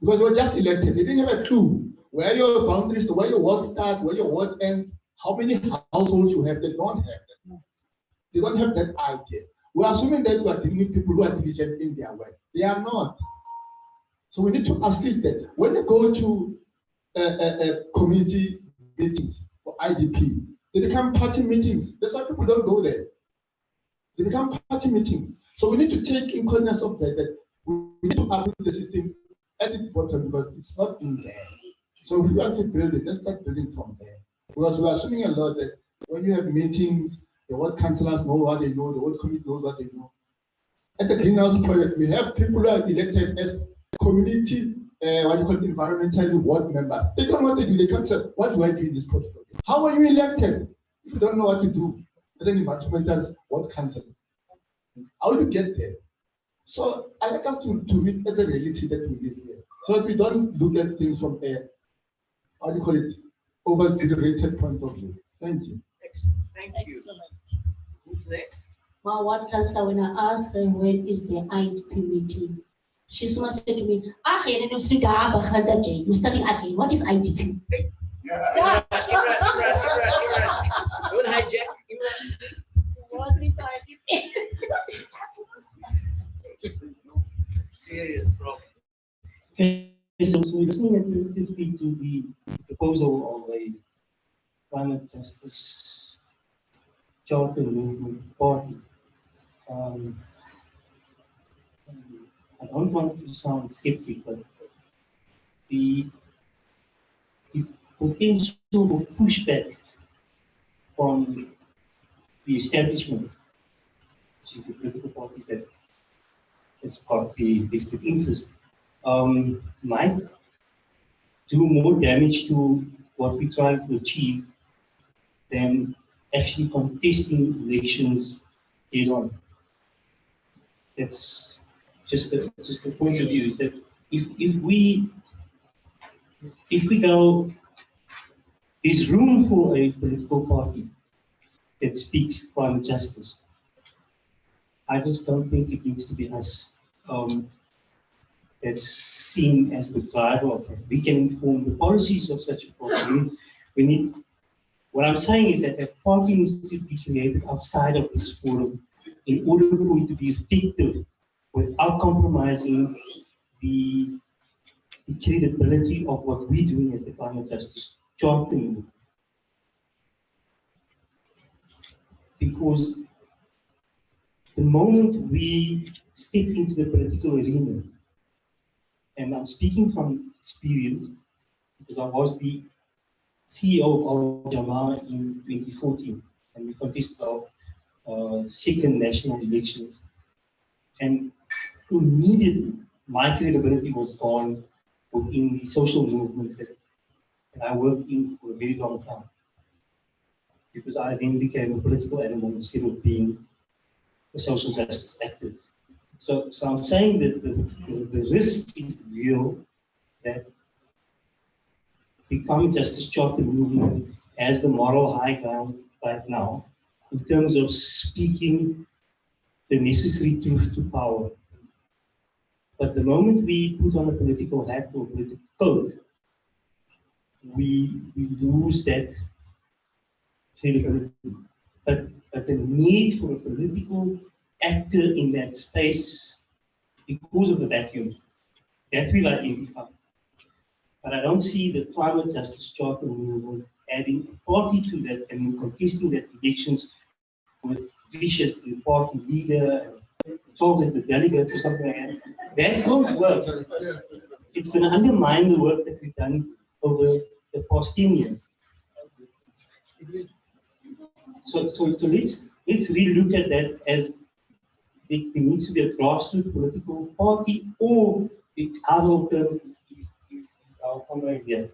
Because they were just elected, they didn't have a clue where your boundaries, where your ward starts, where your ward ends, how many households you have. They don't have that. They don't have that idea. We're assuming that we are dealing with people who are diligent in their work. They are not. So we need to assist them. When they go to community meetings for IDP, they become party meetings. That's why people don't go there. They become party meetings. So we need to take in cognizance of that we need to uproot the system as it's bottom because it's not in there. So if we want to build it, let's start building from there. Because we're assuming a lot that when you have meetings, the ward councillors know what they know, the ward committee knows what they know. At the greenhouse project, we have people who are elected as community, environmental ward members. They don't know what they do. They come say, what do I do in this portfolio? How are you elected if you don't know what to do as an environmental ward councillor? How do you get there? So I like us to look at the reality that we live here. So that we don't look at things from a, over-exaggerated point of view. Thank you. Thank you. Who's next? My ward councillor, when I asked her when is the IDP meeting, she said to me, you're studying again. What is IDP? Yeah. Don't hijack. What is IDP? Serious problem. Okay, so we're listening attentively to the proposal of a climate justice charter movement party. I don't want to sound skeptic, but the potential for pushback from the establishment, which is the political parties that's got the vested interest, might do more damage to what we're trying to achieve than actually contesting elections head on. That's just the point of view, is that if we go, there's room for a political party that speaks climate justice. I just don't think it needs to be us that's seen as the driver of it. We can inform the policies of such a party. We need. What I'm saying is that a party needs to be created outside of this forum in order for it to be effective without compromising the credibility of what we're doing as the climate justice champion. Because the moment we step into the political arena, and I'm speaking from experience, because I was the CEO of Al Jamaa in 2014, and we contested our second national elections. And immediately, my credibility was gone within the social movements and I worked in for a very long time. Because I then became a political animal instead of being a social justice activist. So I'm saying that the risk is real that the climate justice charter movement has the moral high ground right now in terms of speaking the necessary truth to power. But the moment we put on a political hat or political coat, we lose that credibility. But the need for a political actor in that space, because of the vacuum, that will identify. But I don't see the climate justice charter movement adding a party to that and in contesting that elections with Vishwas the party leader, and Charles as the delegate or something like that. That won't work. It's going to undermine the work that we've done over the past 10 years. So let's really look at that as there needs to be a grassroots political party, or the other alternative is our common here.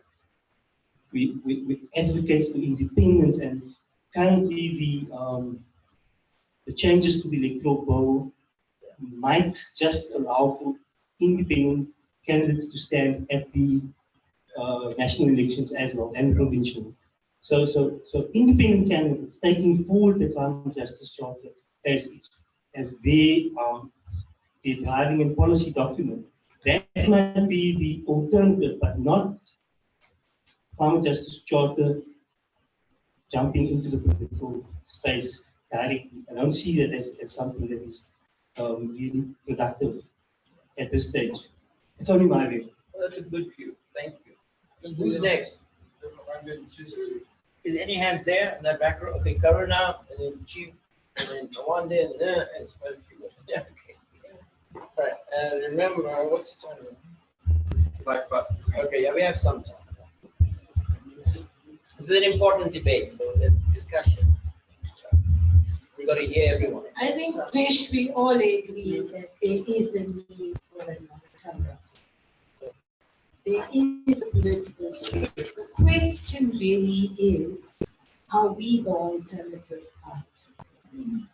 We advocate for independence, and currently the changes to the electoral bill might just allow for independent candidates to stand at the national elections as well, and provincials. So independent candidates taking forward the climate justice charter as their driving and policy document. That might be the alternative, but not climate justice charter jumping into the political space directly. I don't see that as something that is really productive at this stage. It's only my view. Well, that's a good view. Thank you. Who's next? Is any hands there in that back row? Okay, Karuna, and then Chief, and then Awande, and it's quite a few. Yeah, okay. All right. Remember, what's the time? Like us. Okay, yeah, we have some time. This is an important debate, so the discussion. We got to hear everyone. I think, Vish, we all agree that there is a need for an alternative. There is a political space. The question really is, are we the alternative party?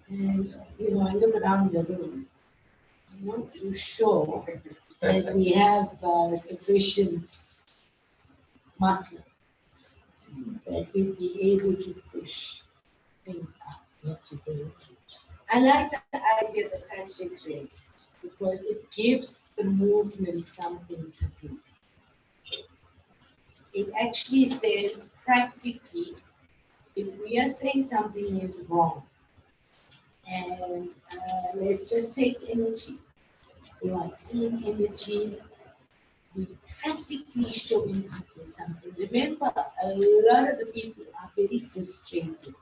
And, I look around the room. I'm not too sure that we have sufficient muscle that we'll be able to push things out. I like the idea that Ajit raised because it gives the movement something to do. It actually says practically, if we are saying something is wrong, and let's just take energy. We want clean energy. We practically showing people something. Remember, a lot of the people are very frustrated.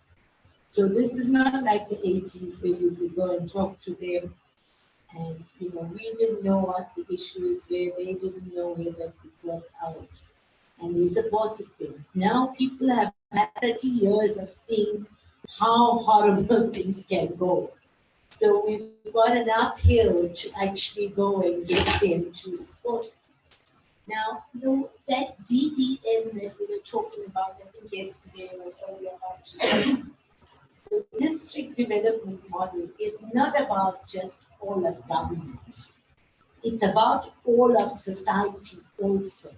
So this is not like the 80s where you could go and talk to them and, we didn't know what the issues were, they didn't know where they could work out. And they supported things. Now people have had 30 years of seeing how horrible things can go. So we've got an uphill to actually go and get them to support. Now, that DDM that we were talking about, I think yesterday was earlier on, the district development model is not about just all of government. It's about all of society also,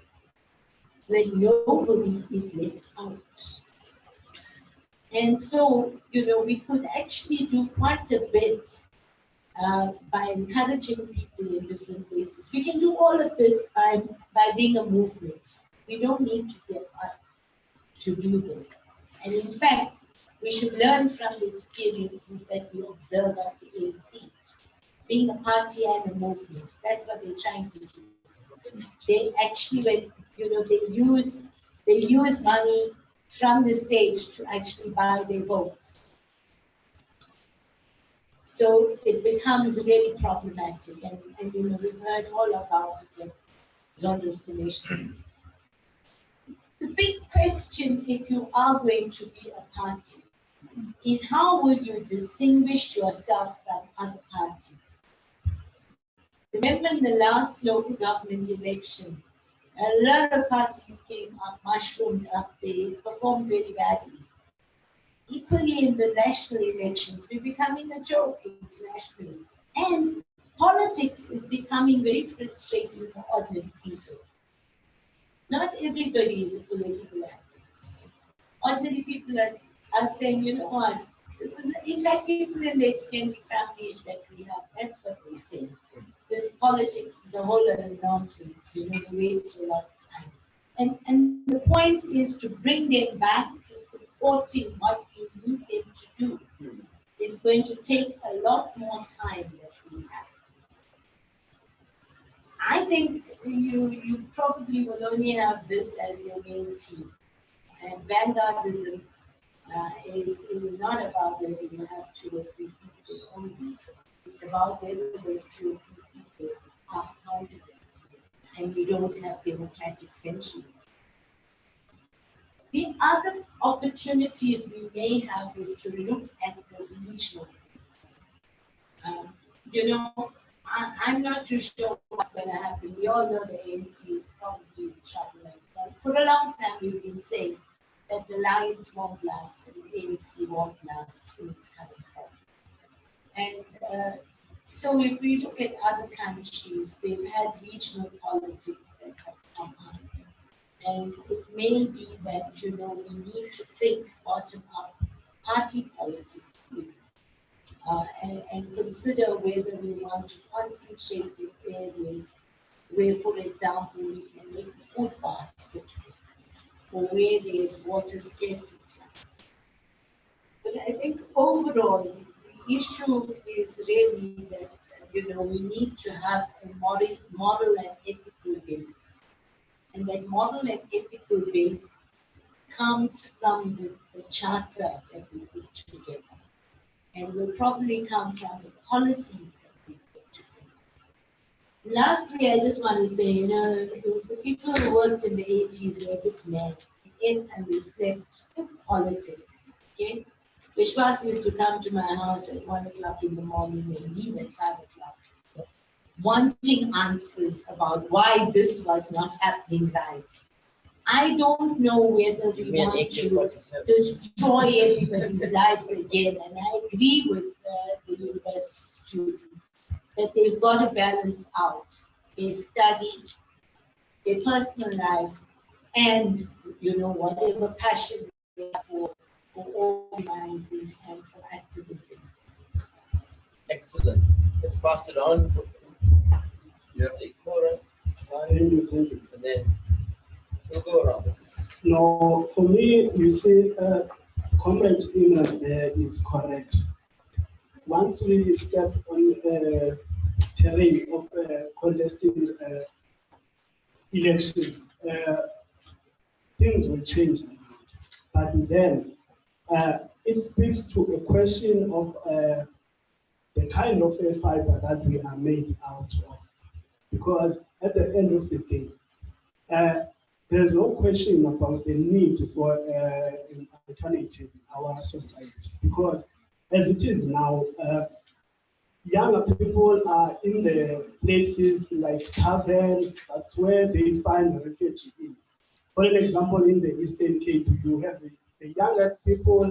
that nobody is left out. And so, we could actually do quite a bit by encouraging people in different places. We can do all of this by being a movement. We don't need to be a party to do this. And in fact, we should learn from the experiences that we observe at the ANC. Being a party and a movement, that's what they're trying to do. They actually, they use money from the state to actually buy their votes. So it becomes really problematic, and we've heard all about it in Zondo's relation. The big question, if you are going to be a party, is how will you distinguish yourself from other parties? Remember in the last local government election, A lot of parties came up, mushroomed up, they performed very badly. Equally in the national elections, we're becoming a joke internationally. And politics is becoming very frustrating for ordinary people. Not everybody is a political activist. Ordinary people are saying, you know what, this is, in fact, people in the extended families that we have, that's what they say. This politics is a whole lot of nonsense, you know, they waste a lot of time. And the point is to bring them back to supporting what we need them to do. It's going to take a lot more time than we have. I think you probably will only have this as your main team. And vanguardism is not about whether you have 2 or 3 people only. It's about whether those 2 or 3 people are accountable and you don't have democratic centuries. The other opportunities we may have is to look at the regional. You know, I'm not too sure what's going to happen. We all know the ANC is probably in trouble. But for a long time, we've been saying that the alliance won't last and the ANC won't last in its current form. And so if we look at other countries, they've had regional politics that have come up. And it may be that, you know, we need to think bottom-up party politics and consider whether we want to concentrate in areas where, for example, we can make a food basket or where there is water scarcity. But I think overall, the issue is really that, you know, we need to have a moral and ethical base. And that moral and ethical base comes from the charter that we put together. And will probably come from the policies that we put together. Lastly, I just want to say, you know, the people who worked in the 80s were a bit mad. They ate and they slept politics. Okay? Vishwas used to come to my house at 1 o'clock in the morning and leave at 5 o'clock, wanting answers about why this was not happening right. I don't know whether we want to destroy everybody's lives again, and I agree with the university students that they've got to balance out their study, their personal lives, and, you know, whatever passion they have for organizing and for activism. Excellent. Let's pass it on. Yeah. Take Cora, Thank you. and then we'll go around. No, for me, you see, Comrade Imran there is correct. Once we step on the terrain of contesting elections, things will change. But then it speaks to a question of the kind of a fiber that we are made out of. Because at the end of the day, there's no question about the need for an alternative in our society. Because as it is now, younger people are in the places like taverns, that's where they find refuge in. For example, in the Eastern Cape, you have the youngest people,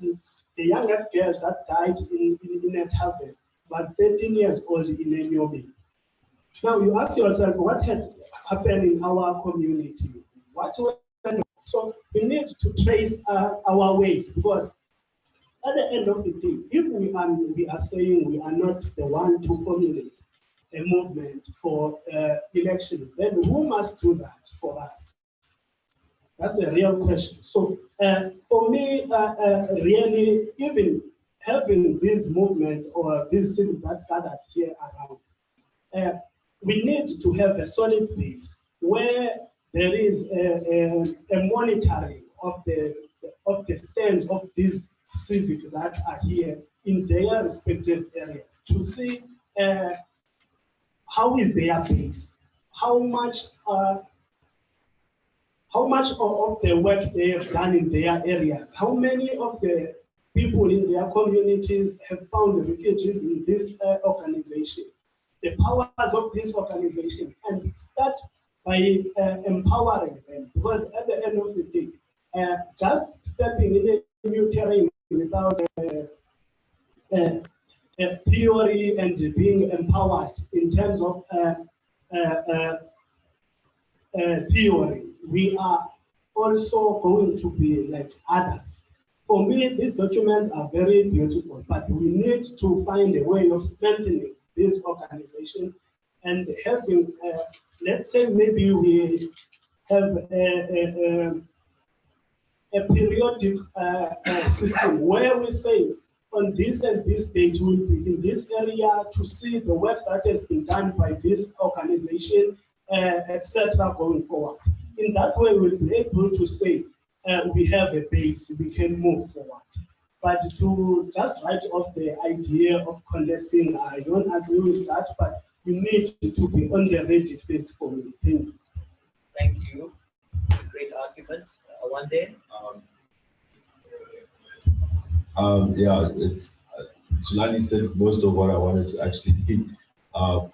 the youngest girl that died in a tavern was 13 years old in a Nyobe. Now you ask yourself, what had happened in our community? So we need to trace our ways, because at the end of the day, if we are saying we are not the one to formulate a movement for election, then who must do that for us? That's the real question. So for me, really, even having these movements or these things that gathered here around, we need to have a solid base where there is a monitoring of the stands of these civics that are here in their respective areas to see how is their base, how much of the work they have done in their areas, how many of the people in their communities have found refugees in this organization, the powers of this organization, and start by empowering them. Because at the end of the day, just stepping in a new terrain without a theory and being empowered in terms of theory, we are also going to be like others. For me, these documents are very beautiful, but we need to find a way of strengthening this organization and having, let's say maybe we have a periodic system where we say on this and this date we will be in this area to see the work that has been done by this organization, etc. going forward. In that way, we'll be able to say we have a base, we can move forward. But to just write off the idea of contesting, I don't agree with that, but we need to be on the ready field for me. Thank you. Thank you. Great argument. One day. Yeah, it's Tulani said most of what I wanted to actually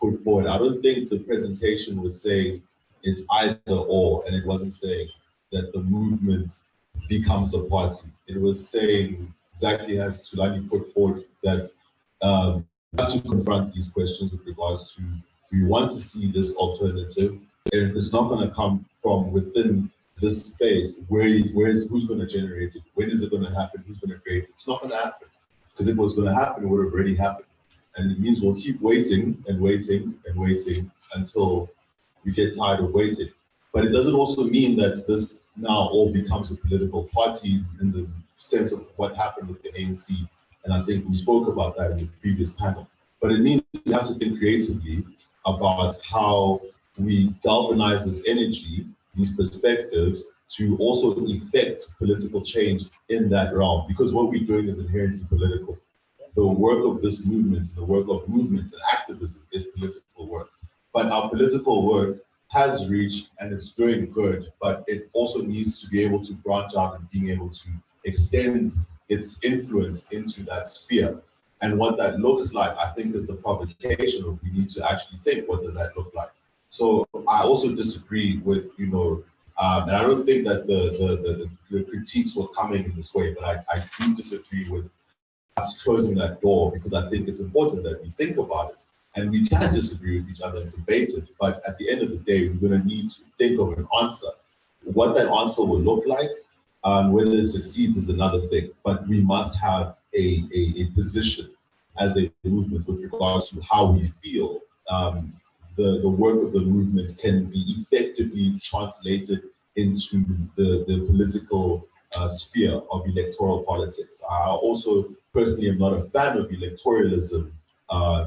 put forward. I don't think the presentation was saying it's either or, and it wasn't saying that the movement becomes a party. It was saying exactly as Tulani put forward that we have to confront these questions with regards to we want to see this alternative, and if it's not going to come from within this space, who's going to generate it? When is it going to happen? Who's going to create it? It's not going to happen, because if it was going to happen, it would have already happened. And it means we'll keep waiting and waiting and waiting until we get tired of waiting. But it doesn't also mean that this now all becomes a political party in the sense of what happened with the ANC. And I think we spoke about that in the previous panel. But it means we have to think creatively about how we galvanize this energy, these perspectives, to also effect political change in that realm. Because what we're doing is inherently political. The work of this movement, the work of movements and activism is political work. But our political work has reached and it's doing good, but it also needs to be able to branch out and being able to extend its influence into that sphere. And what that looks like, I think, is the provocation of we need to actually think, what does that look like? So I also disagree with, and I don't think that the critiques were coming in this way, but I do disagree with us closing that door, because I think it's important that we think about it. And we can disagree with each other and debate it, but at the end of the day, we're going to need to think of an answer. What that answer will look like, whether it succeeds is another thing, but we must have a position as a movement with regards to how we feel the work of the movement can be effectively translated into the political sphere of electoral politics. I also personally am not a fan of electoralism,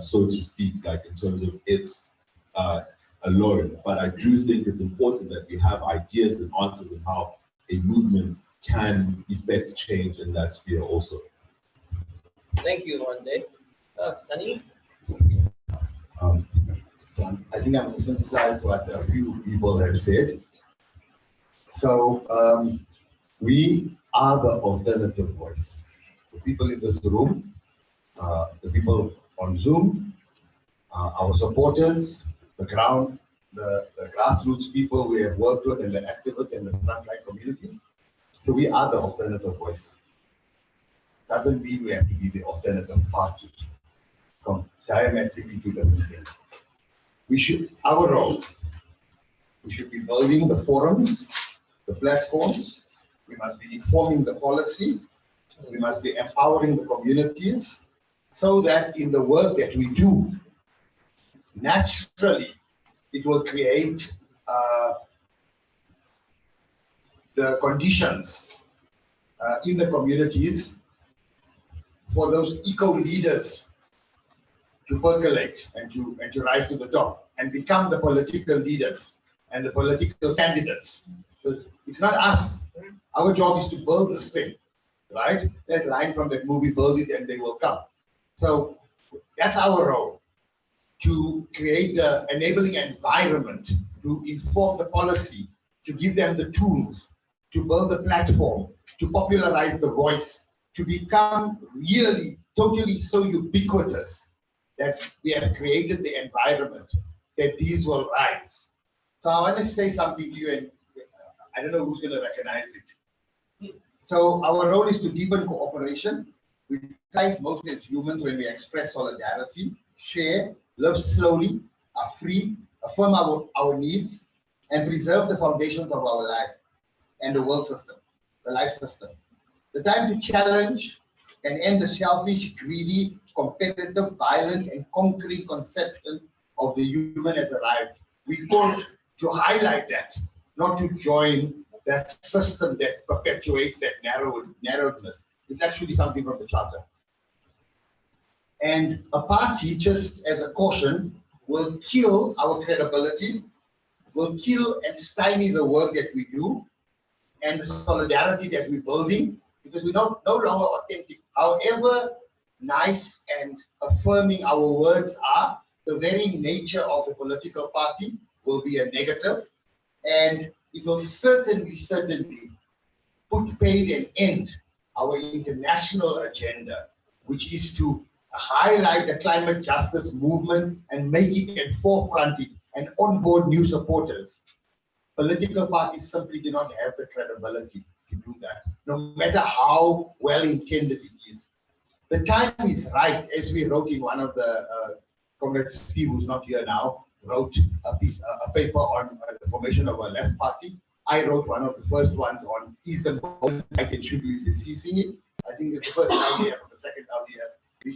so to speak, like in terms of its alone. But I do think it's important that we have ideas and answers on how a movement can effect change in that sphere also. Thank you, Wande. Sunny? I think I'm to synthesize what a few people have said. So we are the alternative voice. The people in this room, the people on Zoom, our supporters, the ground, the grassroots people we have worked with, and the activists and the frontline communities. So we are the alternative voice. Doesn't mean we have to be the alternative party. Diametrically two different things. Our role, we should be building the forums, the platforms. We must be informing the policy. We must be empowering the communities, so that in the work that we do, naturally, it will create the conditions in the communities for those eco-leaders to percolate and to rise to the top and become the political leaders and the political candidates. So it's not us. Our job is to build this thing, right? That line from that movie, build it and they will come. So that's our role, to create the enabling environment, to inform the policy, to give them the tools, to build the platform, to popularize the voice, to become really totally so ubiquitous that we have created the environment that these will rise. So I want to say something to you, and I don't know who's going to recognize it. So our role is to deepen cooperation. We try mostly as humans when we express solidarity, share, live slowly, are free, affirm our needs, and preserve the foundations of our life and the world system, the life system. The time to challenge and end the selfish, greedy, competitive, violent, and conquering conception of the human has arrived. We call to highlight that, not to join that system that perpetuates that narrowness. It's actually something from the Charter. And a party, just as a caution, will kill our credibility, will kill and stymie the work that we do, and the solidarity that we're building, because we're no longer authentic. However nice and affirming our words are, the very nature of the political party will be a negative, and it will certainly put paid and end our international agenda, which is to highlight the climate justice movement and make it at forefront and onboard new supporters. Political parties simply do not have the credibility to do that, no matter how well intended it is. The time is right, as we wrote in one of the Comrade Steve, who's not here now, wrote a paper on the formation of a left party. I wrote one of the first ones on is the moment right and should we be seizing it. I think it's the first idea or the second idea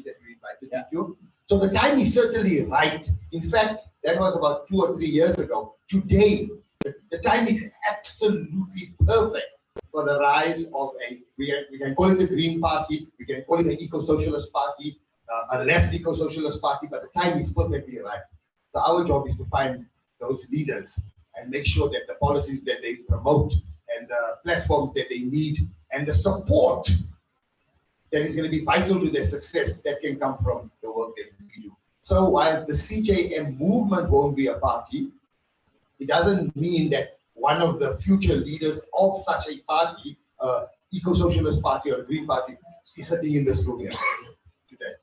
that we invited you. So the time is certainly right. In fact, that was about 2 or 3 years ago. Today, the time is absolutely perfect for the rise of we can call it the Green Party, we can call it an eco-socialist party, a left eco-socialist party, but the time is perfectly right. So our job is to find those leaders and make sure that the policies that they promote and the platforms that they need and the support that is going to be vital to their success, that can come from the work that we do. So while the CJM movement won't be a party, it doesn't mean that one of the future leaders of such a party, eco-socialist party or Green Party, is sitting in this room here today.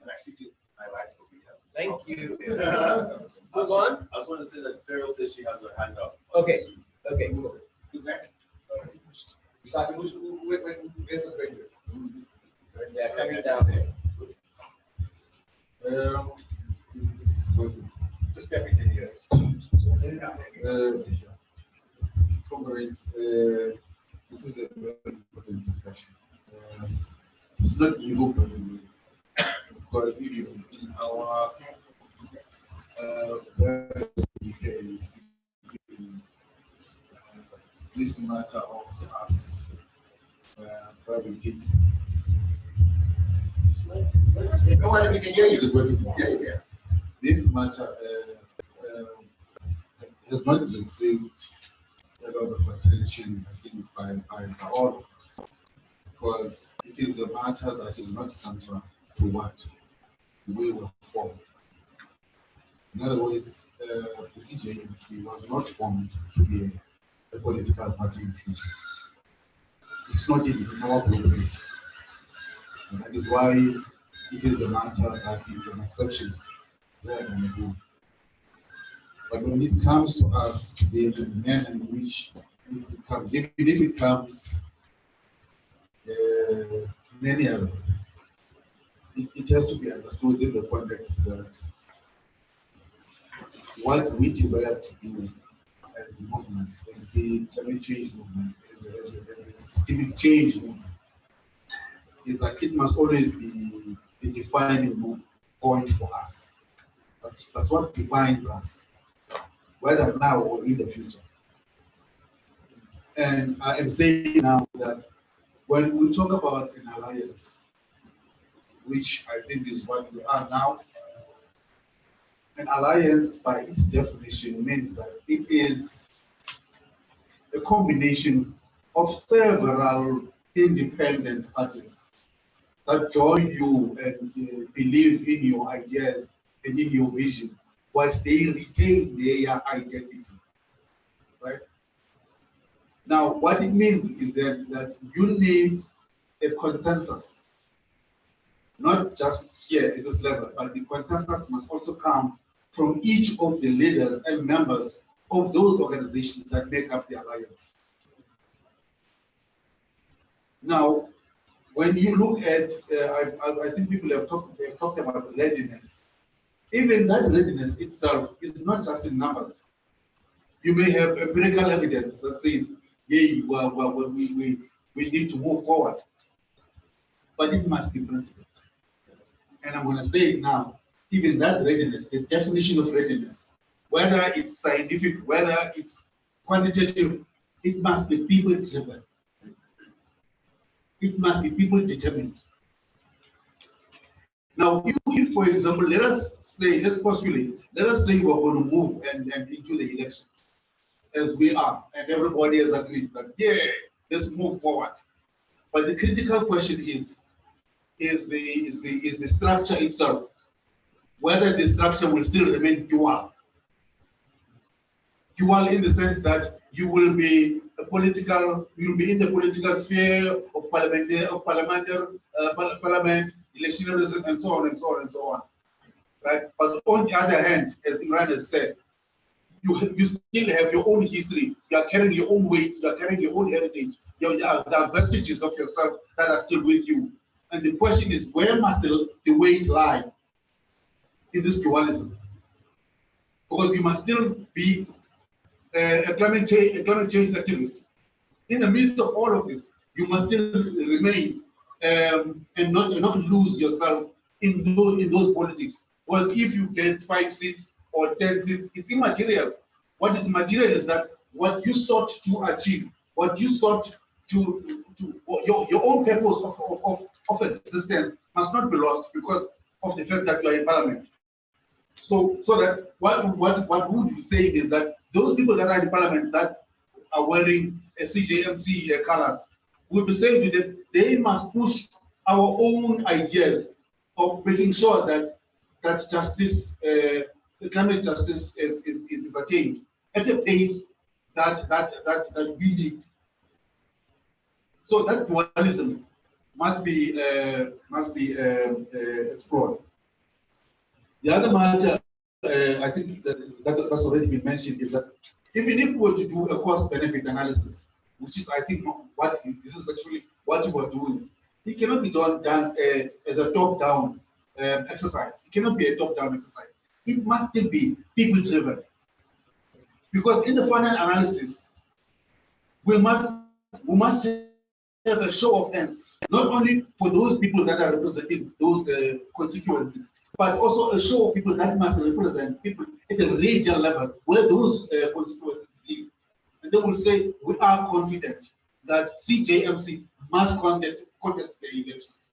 And I see you, my wife will be here. Thank you. Move on. I just want to say that Farrell says she has her hand up. Okay. Okay. Move on. Who's next? Starting where's the stranger? Yeah, coming down there. Just step in here. Comrades, this is a very important discussion. It's not new, because in our case, this matter of us privately. No one can hear you. Yeah. This matter has not received a lot of attention, I think, by all of us, because it is a matter that is not central to what we were formed. In other words, the CJMC was not formed to be a political party in the future. It's not in our blueprint. And that is why it is a matter that is an exception rather than a rule. But when it comes to us, there's a manner in which it comes, even if it comes many of it has to be understood in the context that what we desire to do as a movement, as the climate change movement, as a systemic change movement, is that it must always be the defining point for us. That's what defines us, whether now or in the future. And I am saying now that when we talk about an alliance, which I think is what we are now, an alliance by its definition means that it is a combination of several independent parties that join you and believe in your ideas and in your vision, whilst they retain their identity, right? Now, what it means is that you need a consensus, not just here at this level, but the consensus must also come from each of the leaders and members of those organizations that make up the alliance. Now, when you look at, I think people have talked about readiness. Even that readiness itself is not just in numbers. You may have empirical evidence that says, yeah, we need to move forward, but it must be principled. And I'm going to say it now, even that readiness, the definition of readiness, whether it's scientific, whether it's quantitative, it must be people-driven. It must be people-determined. Now, if, for example, let's postulate, let us say we're going to move and into the elections, as we are, and everybody has agreed that, yeah, let's move forward. But the critical question is the structure itself, whether the structure will still remain dual. Dual in the sense that you will be in the political sphere of parliament, electioneerism, and so on and so on and so on. Right? But on the other hand, as Imran has said, you still have your own history, you are carrying your own weight, you are carrying your own heritage, there are vestiges of yourself that are still with you. And the question is, where must the weight lie in this dualism? Because you must still be a climate change activist. In the midst of all of this, you must still remain and not lose yourself in those politics. Because if you get 5 seats or 10 seats, it's immaterial. What is material is that what you sought to achieve, what you sought to your own purpose of existence must not be lost because of the fact that you are in parliament. So that what would you say is that those people that are in parliament that are wearing a CJMC colors would be saying to them, they must push our own ideas of making sure that justice, the climate justice is attained at a pace that we need. So that dualism must be explored. The other matter, I think that's already been mentioned, is that even if we were to do a cost-benefit analysis, which is, I think, this is actually what we are doing, it cannot be done as a top-down exercise. It cannot be a top-down exercise. It must still be people-driven. Because in the final analysis, we must have a show of hands, not only for those people that are representing those constituencies, but also a show of people that must represent people at a regional level where those constituencies live. And they will say, we are confident that CJMC must contest the elections.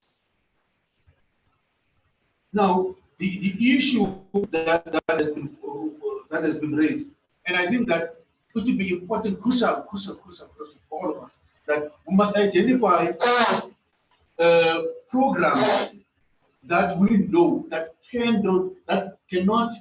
Now, the issue that has been raised, and I think that it will be important, crucial for all of us, that we must identify programs that we know that we cannot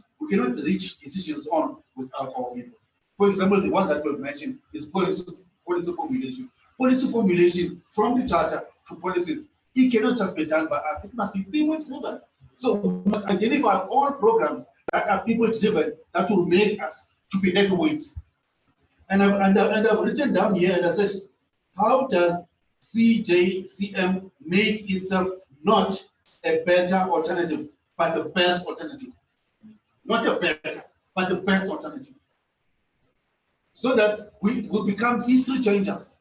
reach decisions on without our people. For example, the one that we've mentioned is policy formulation. Policy formulation from the charter to policies, it cannot just be done by us, it must be people-driven. So we must identify all programs that are people-driven that will make us to be heavyweights. And I've written down here and I said, how does CJCM make itself not a better alternative, but the best alternative? Not a better, but the best alternative. So that we will become history changers.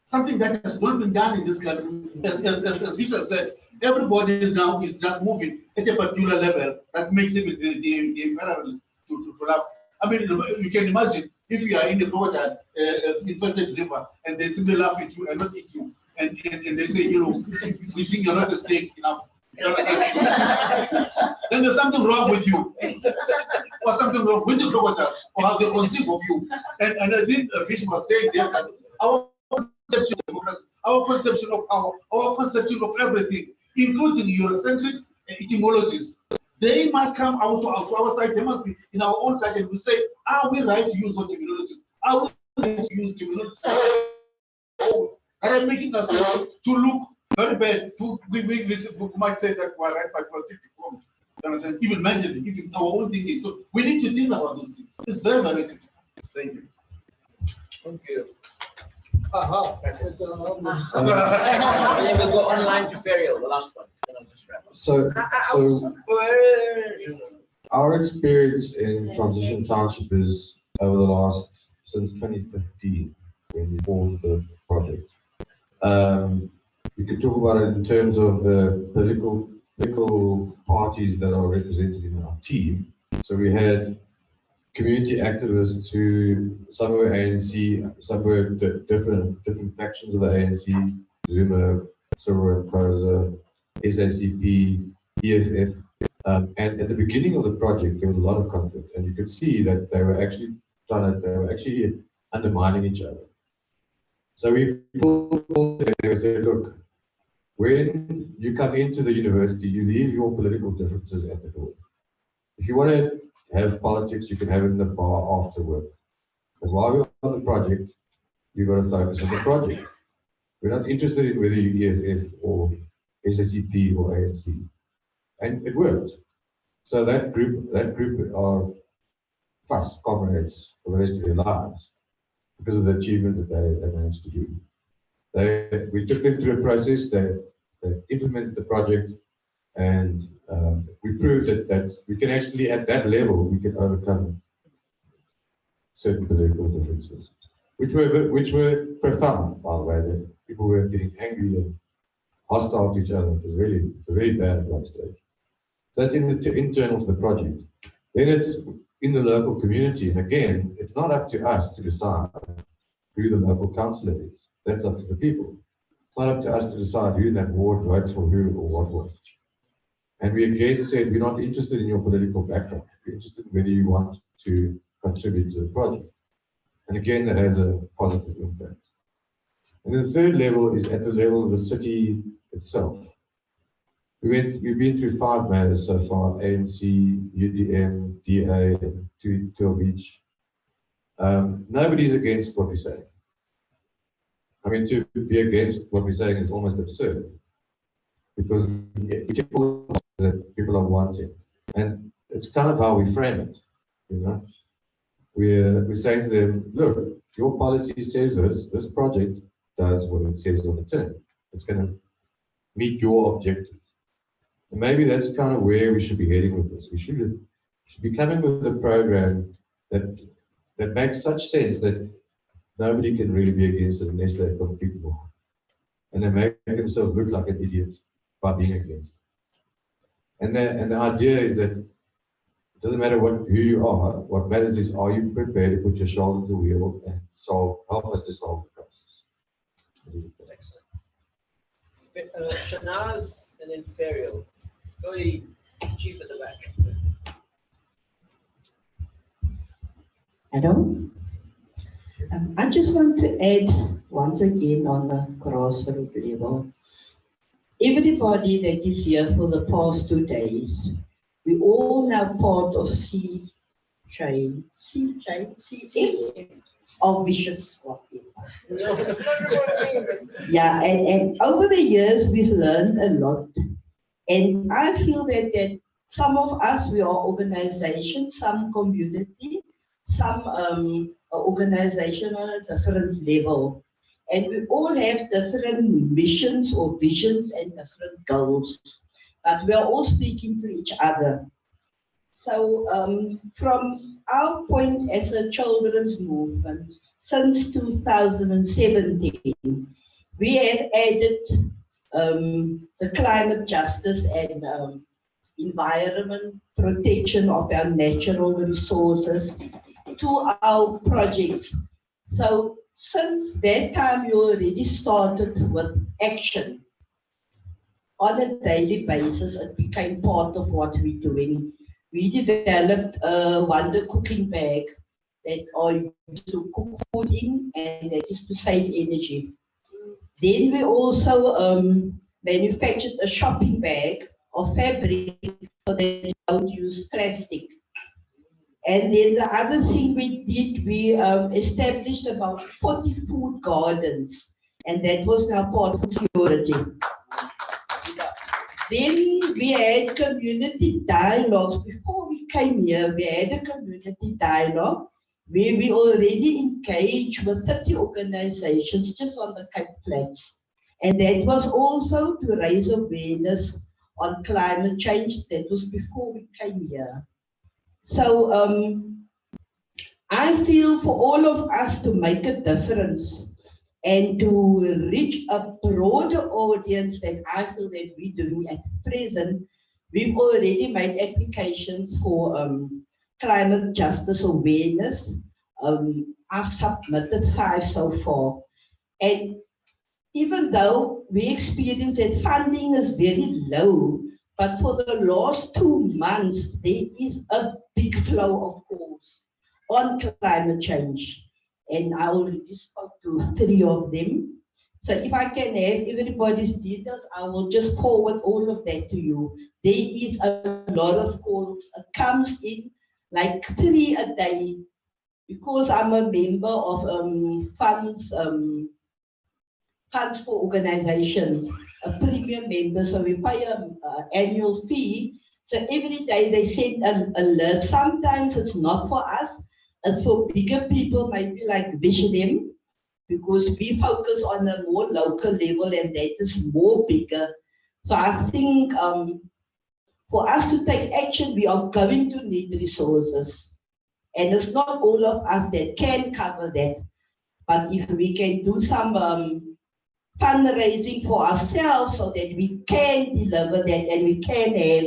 Something that has not been done in this country. As Vishwas said, everybody now is just moving at a particular level that makes it the parallel to laugh. I mean, you can imagine if you are in the crocodile infested river and they simply laugh at you and not eat you, and they say, we think you're not a snake enough. Then there's something wrong with you, or something wrong with the crocodile, or how they conceive of you. And I think Vishwas was saying there that our conception of democracy, our conception of power, our conception of everything, including Eurocentric etymologies, they must come out to our side. They must be in our own side, and we say, are we right to use what terminologies? Are we right to use terminologies that are making us to look very bad? We might say that we're right, but we're still deformed. You understand? Even mentally, even our own thinking. So we need to think about those things. It's very, very critical. Thank you. Thank you. It's And then we'll go online to burial, the last one. Then I'll just wrap up. So our experience in transition township is over the last, since 2015, when we formed the project. We could talk about it in terms of the political parties that are represented in our team. So we had community activists who, some were ANC, some were different factions of the ANC, Zuma, Cyril Ramaphosa, SACP, EFF. And at the beginning of the project, there was a lot of conflict, and you could see that they were actually undermining each other. So we pulled together and said, look, when you come into the university, you leave your political differences at the door. If you want to have politics, you can have it in the bar after work. But while you're on the project, you've got to focus on the project. We're not interested in whether you're EFF or SACP or ANC. And it worked. So that group are fast comrades for the rest of their lives because of the achievement that they managed to do. We took them through a process, they implemented the project, and we proved that we can actually, at that level, we can overcome certain political differences, which were profound, by the way. That people were getting angry and hostile to each other. It was really bad at one stage. That's internal to the project. Then it's in the local community, and again, it's not up to us to decide who the local councillor is. That's up to the people. It's not up to us to decide who in that ward votes for who or what ward. And we again said, we're not interested in your political background. We're interested in whether you want to contribute to the project. And again, that has a positive impact. And the third level is at the level of the city itself. We've been through 5 mayors so far: ANC, UDM, DA, and Till Beach. Nobody's against what we're saying. I mean, to be against what we're saying is almost absurd, because that people are wanting, and it's kind of how we frame it. You know, we're saying to them, look, your policy says this project does what it says on the tin. It's going to meet your objectives. And maybe that's kind of where we should be heading with this. We should be coming with a program that makes such sense that nobody can really be against it unless they're completely wrong. And they make themselves look like an idiot by being against it. And the idea is that it doesn't matter who you are. What matters is, are you prepared to put your shoulder to the wheel and help us to solve the crisis? Excellent. Shanaz and then Ferial. Very cheap at the back. Hello. I just want to add once again on the grassroots level. Everybody that is here for the past 2 days, we all now part of CJCM of Vishwas. Yeah, and over the years we've learned a lot. And I feel that some of us, we are organizations, some community, some organization on a different level. And we all have different missions or visions and different goals. But we are all speaking to each other. So from our point as a children's movement, since 2017, we have added the climate justice and environment protection of our natural resources to our projects. So since that time, we already started with action. On a daily basis, it became part of what we're doing. We developed a wonder cooking bag that are used to cook food in, and that is to save energy. Then we also manufactured a shopping bag of fabric so that you don't use plastic. And then the other thing we did, we established about 40 food gardens, and that was now part of security. Then we had community dialogues. Before we came here, we had a community dialogue where we already engaged with 30 organizations just on the Cape Flats. And that was also to raise awareness on climate change. That was before we came here. So I feel for all of us to make a difference and to reach a broader audience that I feel that we're doing at present, we've already made applications for climate justice awareness. I've submitted 5 so far. And even though we experience that funding is very low, but for the last 2 months, there is a big flow of calls on climate change. And I already spoke to 3 of them. So if I can have everybody's details, I will just forward all of that to you. There is a lot of calls. It comes in like 3 a day. Because I'm a member of funds for organizations, a premium member, so we pay an annual fee. So every day they send an alert. Sometimes it's not for us, it's for bigger people, maybe like Vision, because we focus on a more local level and that is more bigger. So I think for us to take action, we are going to need resources. And it's not all of us that can cover that. But if we can do some fundraising for ourselves so that we can deliver that and we can have,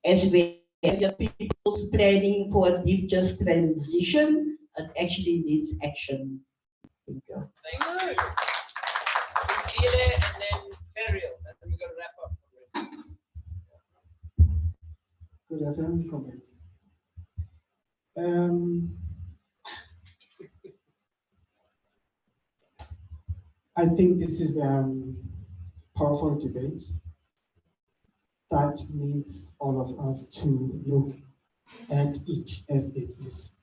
as we have people planning for a deep just transition, it actually needs action. Thank you. Thank you. Ile and then Ferial, and then we're going to wrap up. Good afternoon, comments. I think this is a powerful debate that needs all of us to look at it as it is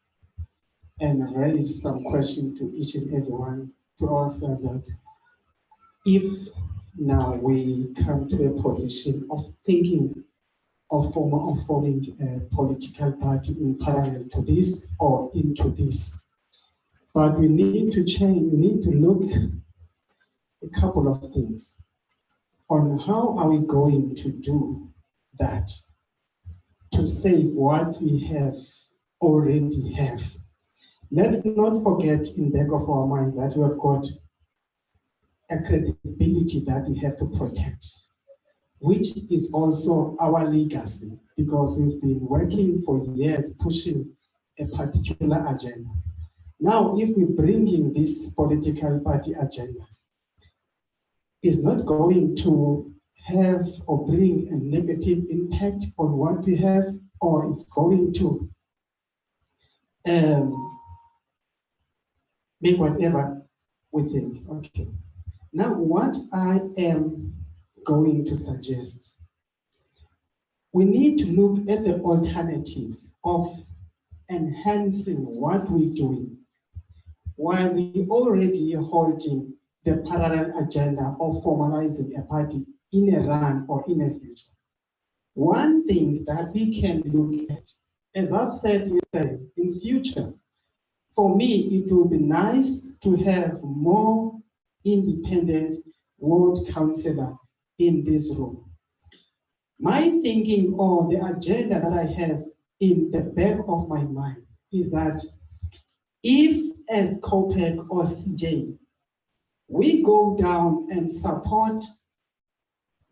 and raise some question to each and everyone to answer that if now we come to a position of thinking of forming a political party in parallel to this or into this. But we need to change, we need to look a couple of things on how are we going to do that to save what we have already have. Let's not forget in the back of our minds that we have got a credibility that we have to protect, which is also our legacy, because we've been working for years pushing a particular agenda. Now, if we bring in this political party agenda, it's not going to have or bring a negative impact on what we have, or it's going to make whatever we think. Okay. Now, what I am going to suggest, we need to look at the alternative of enhancing what we're doing while we already holding the parallel agenda of formalizing a party in a run or in a future. One thing that we can look at, as I've said in future, for me, it would be nice to have more independent ward councillor in this room. My thinking or the agenda that I have in the back of my mind is that if as COPEC or CJ, we go down and support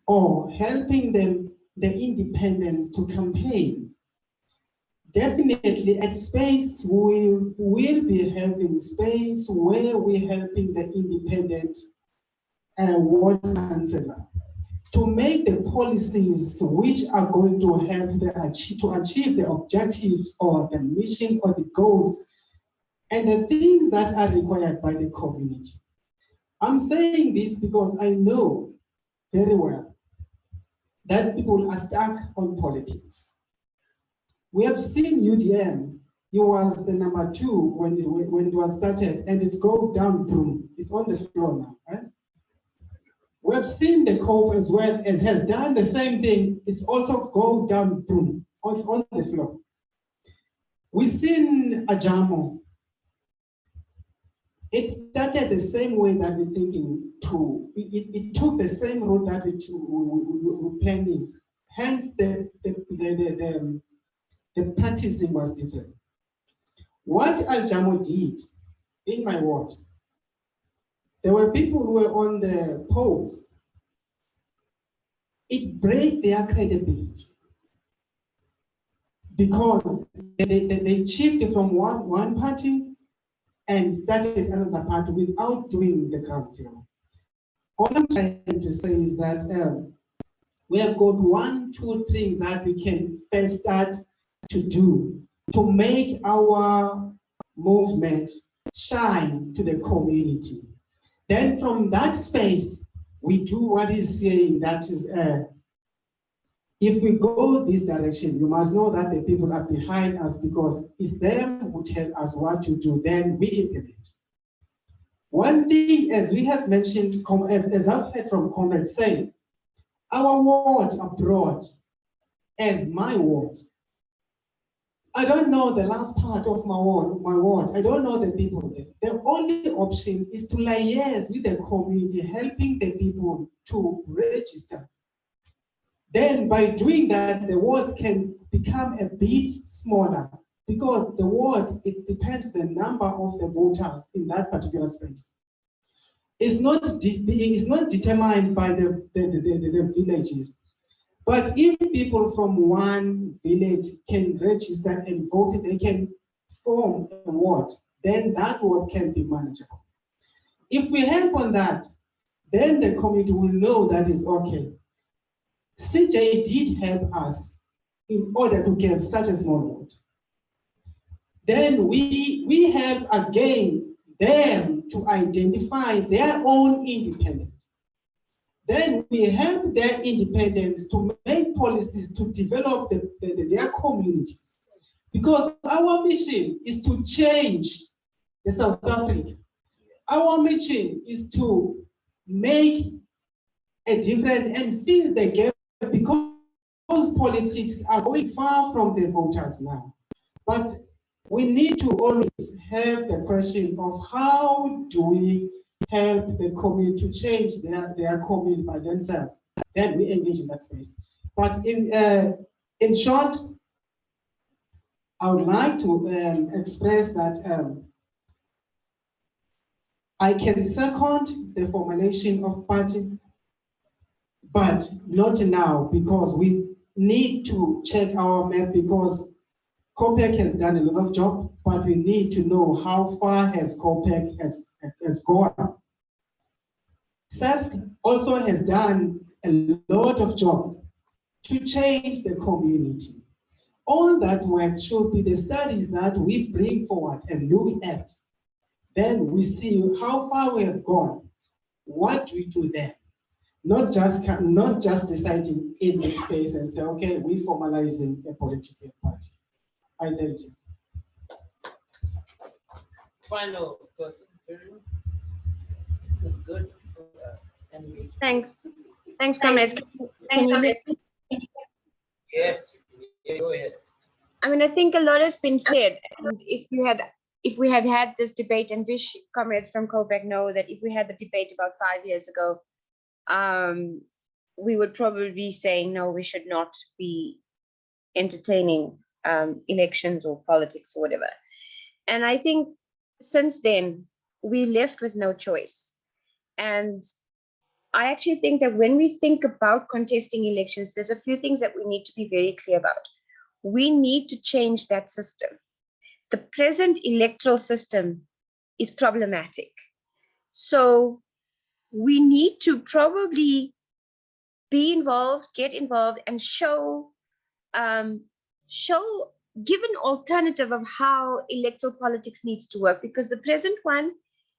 or helping them, the independents to campaign, definitely at space we will be having space where we're helping the independent ward councillor to make the policies which are going to help to achieve the objectives or the mission or the goals and the things that are required by the community. I'm saying this because I know very well that people are stuck on politics. We have seen UDM, he was the number 2 when it was started, and it's go down, boom, it's on the floor now, right? We've seen the Cove as well as has done the same thing. It's also go down boom, it's on the floor. We've seen Ajamo. It started the same way that we're thinking to. It took the same route that we're planning. Hence, the practicing was different. What Aljamo did in my ward, there were people who were on the polls. It break their credibility because they shifted from one party and started another party without doing the ground floor. All I'm trying to say is that we have got 1, 2 things that we can first start to do to make our movement shine to the community. Then from that space, we do what is saying, that is, if we go this direction, you must know that the people are behind us because it's them who tell us what to do, then we implement. One thing, as we have mentioned, as I've heard from comrades say, our ward abroad as my ward. I don't know the last part of my ward. I don't know the people there. The only option is to liaise with the community, helping the people to register. Then by doing that, the ward can become a bit smaller because the ward, it depends on the number of the voters in that particular space. It's not determined by the villages. But if people from one village can register and vote, they can form a ward, then that ward can be manageable. If we help on that, then the community will know that is okay. CJ did help us in order to get such a small ward. Then we help again them to identify their own independence. Then we help their independence to make policies to develop their communities. Because our mission is to change the South Africa. Our mission is to make a difference and fill the gap because politics are going far from the voters now. But we need to always have the question of how do we help the community to change their community by themselves. Then we engage in that space. But in short, I would like to express that I can second the formulation of party, but not now because we need to check our map because COPEC has done a lot of job, but we need to know how far has COPEC has gone. Sept also has done a lot of job to change the community. All that work should be the studies that we bring forward and look at. Then we see how far we have gone. What do we do then? Not just deciding in this space and say, okay, we're formalizing a political party. I thank you. Final person. This is good. Thanks. Thanks, comrades. Can you hear me? Yes. Yeah, go ahead. I mean, I think a lot has been said. And if we had this debate, and Vish comrades from COPEC know that if we had the debate about 5 years ago, we would probably be saying, no, we should not be entertaining elections or politics or whatever. And I think since then, we left with no choice. And I actually think that when we think about contesting elections, there's a few things that we need to be very clear about. We need to change that system. The present electoral system is problematic. So we need to probably be involved, get involved, and give an alternative of how electoral politics needs to work, because the present one,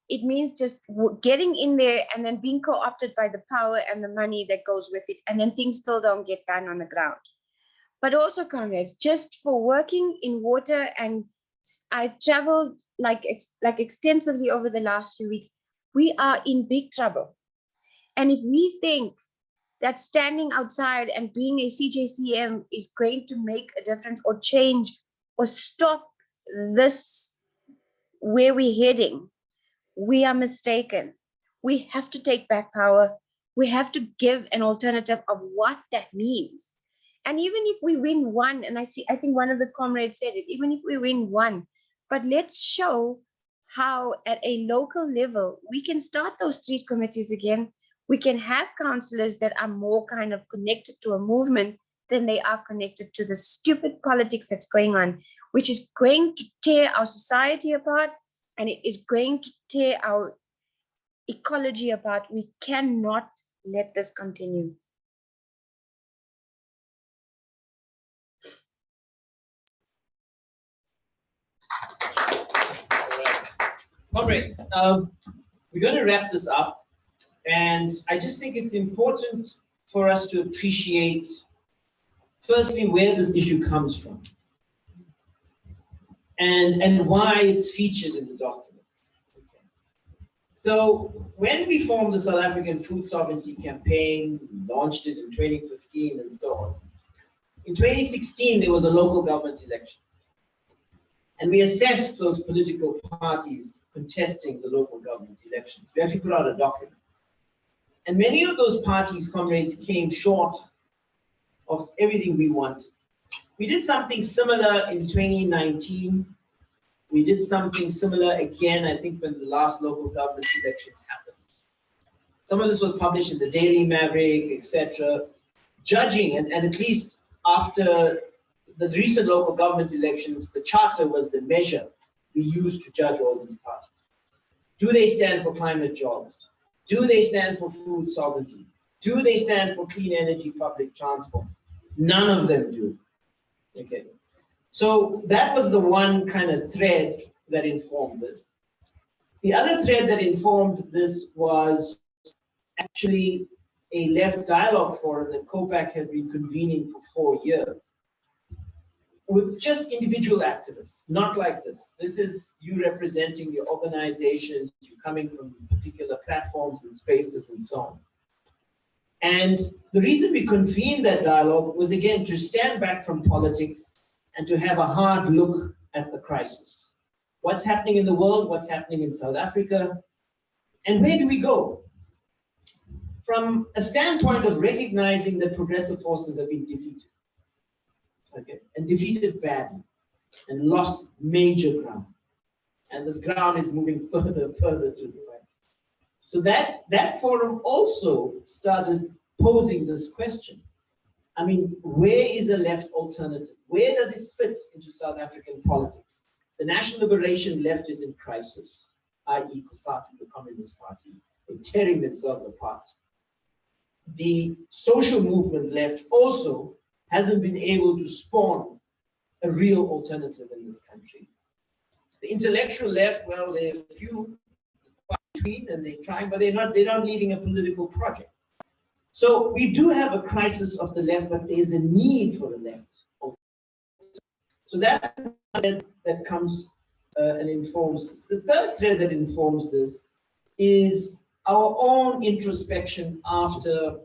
it means just getting in there and then being co-opted by the power and the money that goes with it, and then things still don't get done on the ground. But also, comrades, just for working in water, and I've traveled like extensively over the last few weeks, we are in big trouble. And if we think that standing outside and being a CJCM is going to make a difference or change or stop this where we're heading, we are mistaken. We have to take back power. We have to give an alternative of what that means. And even if we win one, and I think one of the comrades said it, even if we win one, but let's show how at a local level, we can start those street committees again. We can have councillors that are more kind of connected to a movement than they are connected to the stupid politics that's going on, which is going to tear our society apart, and it is going to tear our ecology apart. We cannot let this continue. Comrades, we're going to wrap this up, and I just think it's important for us to appreciate, firstly, where this issue comes from and why it's featured in the document. Okay. So when we formed the South African Food Sovereignty Campaign, we launched it in 2015 and so on. In 2016, there was a local government election. And we assessed those political parties contesting the local government elections. We actually put out a document. And many of those parties, comrades, came short of everything we wanted. We did something similar in 2019. We did something similar again, I think, when the last local government elections happened. Some of this was published in the Daily Maverick, etc. Judging, and at least after the recent local government elections, the charter was the measure we used to judge all these parties. Do they stand for climate jobs? Do they stand for food sovereignty? Do they stand for clean energy public transport? None of them do. Okay. So that was the one kind of thread that informed this. The other thread that informed this was actually a left dialogue forum that COPAC has been convening for 4 years, with just individual activists, not like this. This is you representing your organizations, you coming from particular platforms and spaces and so on. And the reason we convened that dialogue was, again, to stand back from politics and to have a hard look at the crisis. What's happening in the world, what's happening in South Africa, and where do we go? From a standpoint of recognizing that progressive forces have been defeated. Okay, and defeated badly, and lost major ground. And this ground is moving further to the right. So that forum also started posing this question. I mean, where is a left alternative? Where does it fit into South African politics? The National Liberation left is in crisis, i.e. COSATU, the Communist Party. They're tearing themselves apart. The social movement left also hasn't been able to spawn a real alternative in this country. The intellectual left, well, there are a few between, and they're trying, but they're not leading a political project. So we do have a crisis of the left, but there's a need for the left. So that's the thread that comes and informs this. The third thread that informs this is our own introspection after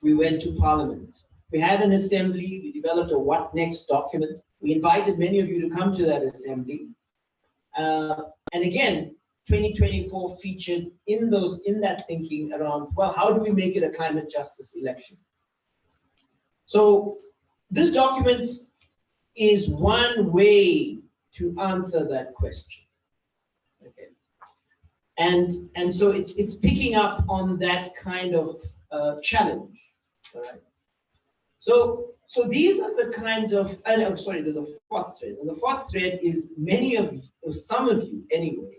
we went to Parliament. We had an assembly, we developed a what next document. We invited many of you to come to that assembly. And again, 2024 featured in that thinking around, well, how do we make it a climate justice election? So this document is one way to answer that question. Okay. And so it's picking up on that kind of challenge. All right. So these are the kind of, I'm sorry, there's a fourth thread. And the fourth thread is many of you, or some of you anyway,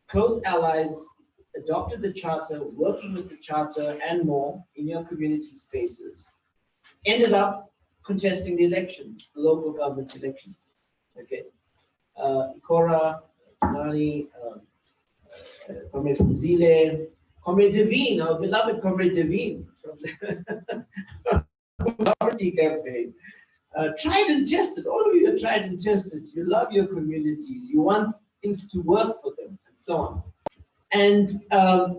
close allies, adopted the charter, working with the charter and more in your community spaces, ended up contesting the elections, the local government elections. Okay. Ikora, Nani, Comrade Mzile, Comrade Devine, our beloved Comrade Devine from the Poverty Campaign. Tried and tested, all of you are tried and tested. You love your communities, you want things to work for them, and so on. And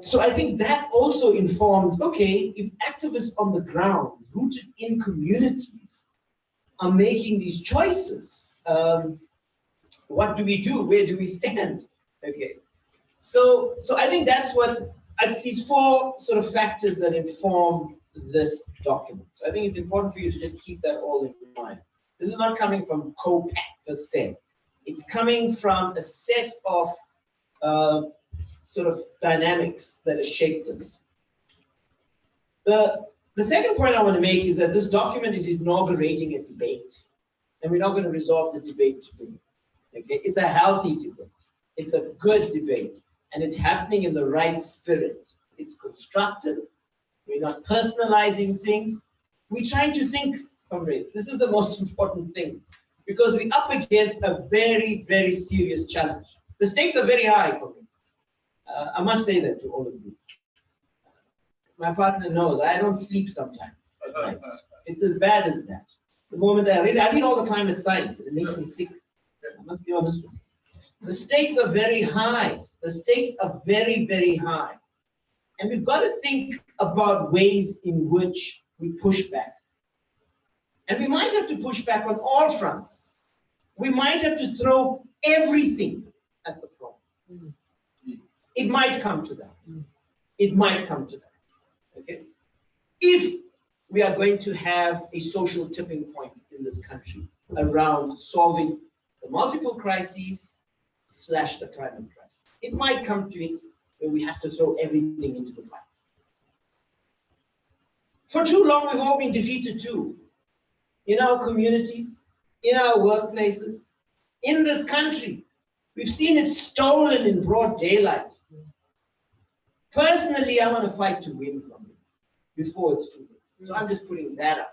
so I think that also informed, okay, if activists on the ground, rooted in communities, are making these choices, what do we do? Where do we stand? Okay. So I think that's these four sort of factors that inform this document. So I think it's important for you to just keep that all in mind. This is not coming from COPAC per se. It's coming from a set of sort of dynamics that has shaped this. The second point I want to make is that this document is inaugurating a debate, and we're not going to resolve the debate today. Okay, it's a healthy debate. It's a good debate, and it's happening in the right spirit. It's constructive. We're not personalizing things. We're trying to think, comrades. This is the most important thing, because we're up against a very, very serious challenge. The stakes are very high, comrades. I must say that to all of you. My partner knows I don't sleep sometimes at night. It's as bad as that. The moment I read all the climate science, it makes me sick. I must be honest with you. The stakes are very high. The stakes are very, very high. And we've got to think about ways in which we push back. And we might have to push back on all fronts. We might have to throw everything at the problem. It might come to that. It might come to that. Okay? If we are going to have a social tipping point in this country around solving the multiple crises / the climate crisis, it might come to it where we have to throw everything into the fight. For too long, we've all been defeated too. In our communities, in our workplaces, in this country. We've seen it stolen in broad daylight. Personally, I want to fight to win from it before it's too late. So I'm just putting that out.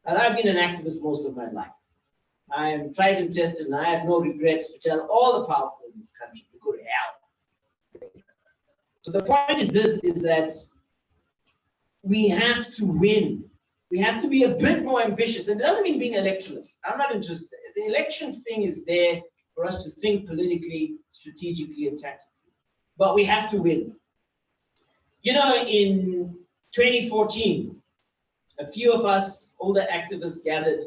And I've been an activist most of my life. I am tried and tested, and I have no regrets to tell all the powerful in this country to go to hell. So the point is this, is that we have to win. We have to be a bit more ambitious. And it doesn't mean being electionist. I'm not interested. The elections thing is there for us to think politically, strategically, and tactically. But we have to win. You know, in 2014, a few of us older activists gathered,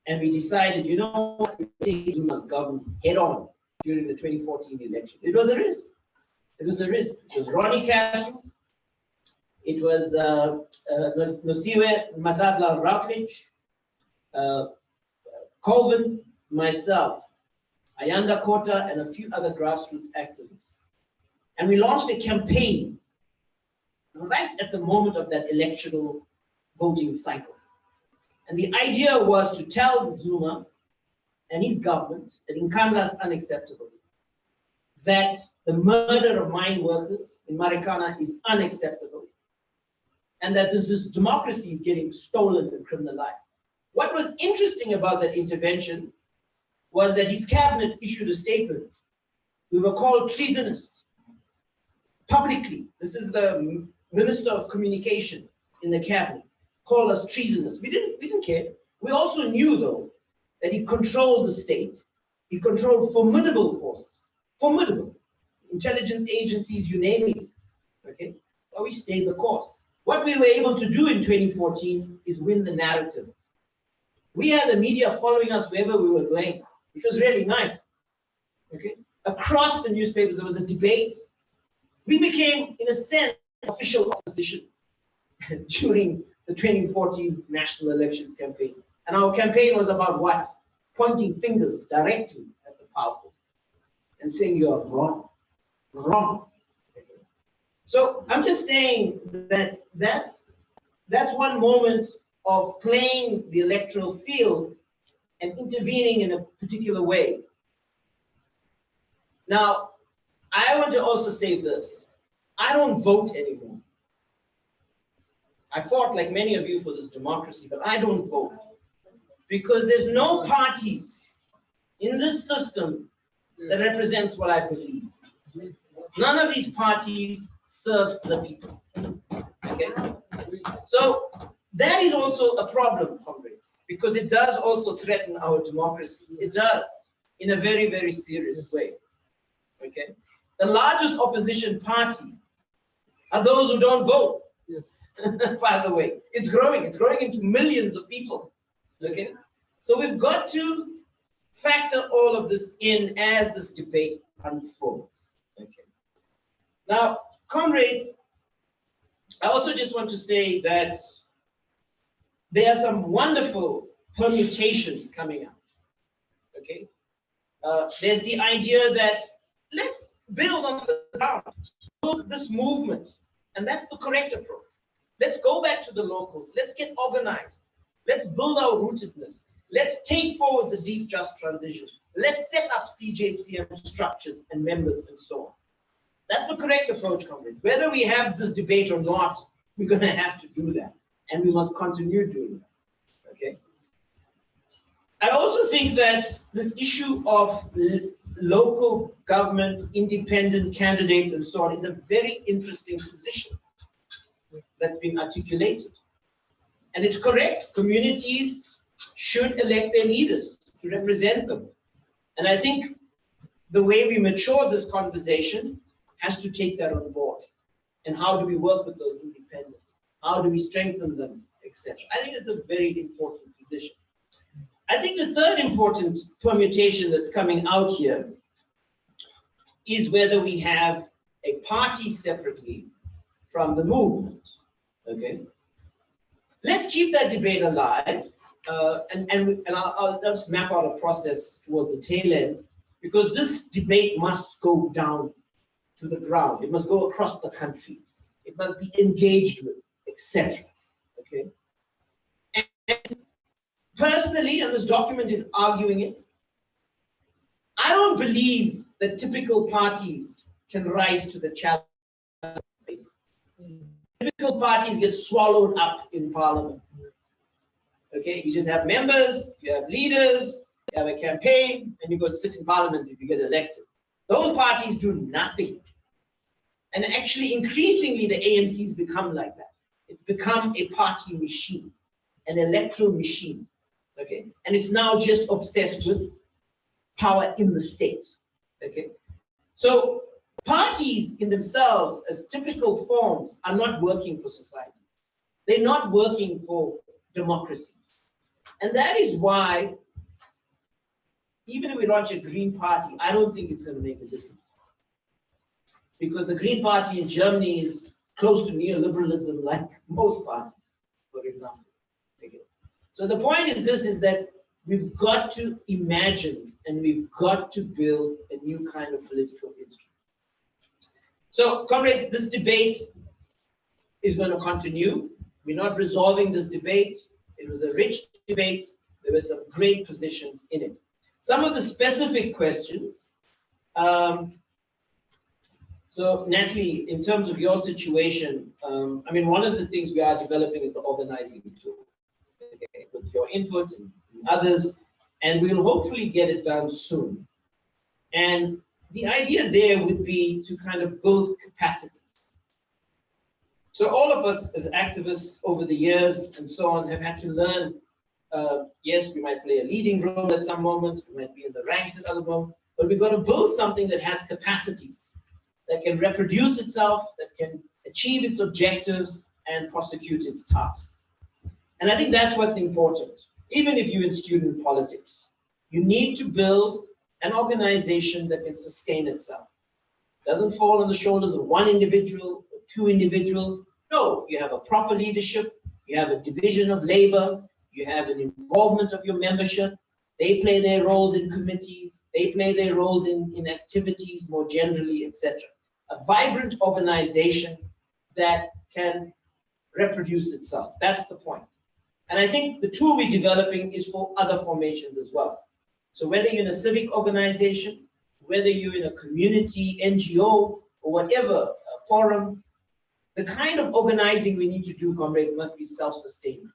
and we decided, you know what, we must govern head on during the 2014 election. It was a risk. It was a risk. It was Ronnie Castles. It was Nosiwe Madadla Routledge, Colvin, myself, Ayanda Kota, and a few other grassroots activists. And we launched a campaign right at the moment of that electoral voting cycle. And the idea was to tell Zuma and his government that Nkandla is unacceptable, that the murder of mine workers in Marikana is unacceptable, and that this democracy is getting stolen and criminalized. What was interesting about that intervention was that his cabinet issued a statement. We were called treasonous publicly. This is the Minister of Communication in the cabinet called us treasonous. We didn't care. We also knew, though, that he controlled the state. He controlled formidable forces, formidable intelligence agencies, you name it. Okay, but we stayed the course. What we were able to do in 2014 is win the narrative. We had the media following us wherever we were going, which was really nice. Okay, across the newspapers there was a debate. We became, in a sense, official opposition during the 2014 national elections campaign. And our campaign was about what? Pointing fingers directly at the powerful and saying you are wrong, wrong. So I'm just saying that that's one moment of playing the electoral field and intervening in a particular way. Now, I want to also say this. I don't vote anymore. I fought like many of you for this democracy, but I don't vote. Because there's no parties in this system that represents what I believe. None of these parties serve the people. Okay? So that is also a problem, comrades, because it does also threaten our democracy. It does, in a very, very serious way. Okay? The largest opposition party are those who don't vote. Yes. By the way, it's growing into millions of people. Okay, so we've got to factor all of this in as this debate unfolds. Okay, now, comrades, I also just want to say that there are some wonderful permutations coming out. Okay, there's the idea that let's build on the ground, build this movement, and that's the correct approach. Let's go back to the locals. Let's get organized. Let's build our rootedness. Let's take forward the deep just transition. Let's set up CJCM structures and members and so on. That's the correct approach, comrades. Whether we have this debate or not, we're going to have to do that. And we must continue doing that. Okay. I also think that this issue of local government, independent candidates and so on is a very interesting position that's been articulated. And it's correct, communities should elect their leaders to represent them. And I think the way we mature this conversation has to take that on board. And how do we work with those independents? How do we strengthen them, etc.? I think it's a very important position. I think the third important permutation that's coming out here is whether we have a party separately from the movement. Okay, let's keep that debate alive, and I'll just map out a process towards the tail end, because this debate must go down to the ground. It must go across the country. It must be engaged with, etc. Okay, and personally, and this document is arguing it, I don't believe that typical parties can rise to the challenge. Typical parties get swallowed up in parliament. Okay, you just have members, you have leaders, you have a campaign, and you go to sit in parliament if you get elected. Those parties do nothing. And actually, increasingly, the ANC's become like that. It's become a party machine, an electoral machine. Okay, and it's now just obsessed with power in the state. Okay, so parties in themselves, as typical forms, are not working for society. They're not working for democracies. And that is why, even if we launch a Green Party, I don't think it's going to make a difference. Because the Green Party in Germany is close to neoliberalism, like most parties, for example. Okay. So the point is this, is that we've got to imagine and we've got to build a new kind of political instrument. So, comrades, this debate is going to continue. We're not resolving this debate. It was a rich debate. There were some great positions in it. Some of the specific questions. So, Natalie, in terms of your situation, I mean, one of the things we are developing is the organizing tool, okay, with your input and others, and we'll hopefully get it done soon. And the idea there would be to kind of build capacities. So all of us as activists over the years and so on have had to learn, yes, we might play a leading role at some moments, we might be in the ranks at other moments, but we've got to build something that has capacities, that can reproduce itself, that can achieve its objectives and prosecute its tasks. And I think that's what's important. Even if you're in student politics, you need to build an organization that can sustain itself. It doesn't fall on the shoulders of one individual or two individuals. No, you have a proper leadership, you have a division of labor, you have an involvement of your membership. They play their roles in committees, they play their roles in activities more generally, etc. A vibrant organization that can reproduce itself. That's the point. And I think the tool we're developing is for other formations as well. So whether you're in a civic organization, whether you're in a community, NGO, or whatever forum, the kind of organizing we need to do, comrades, must be self-sustaining.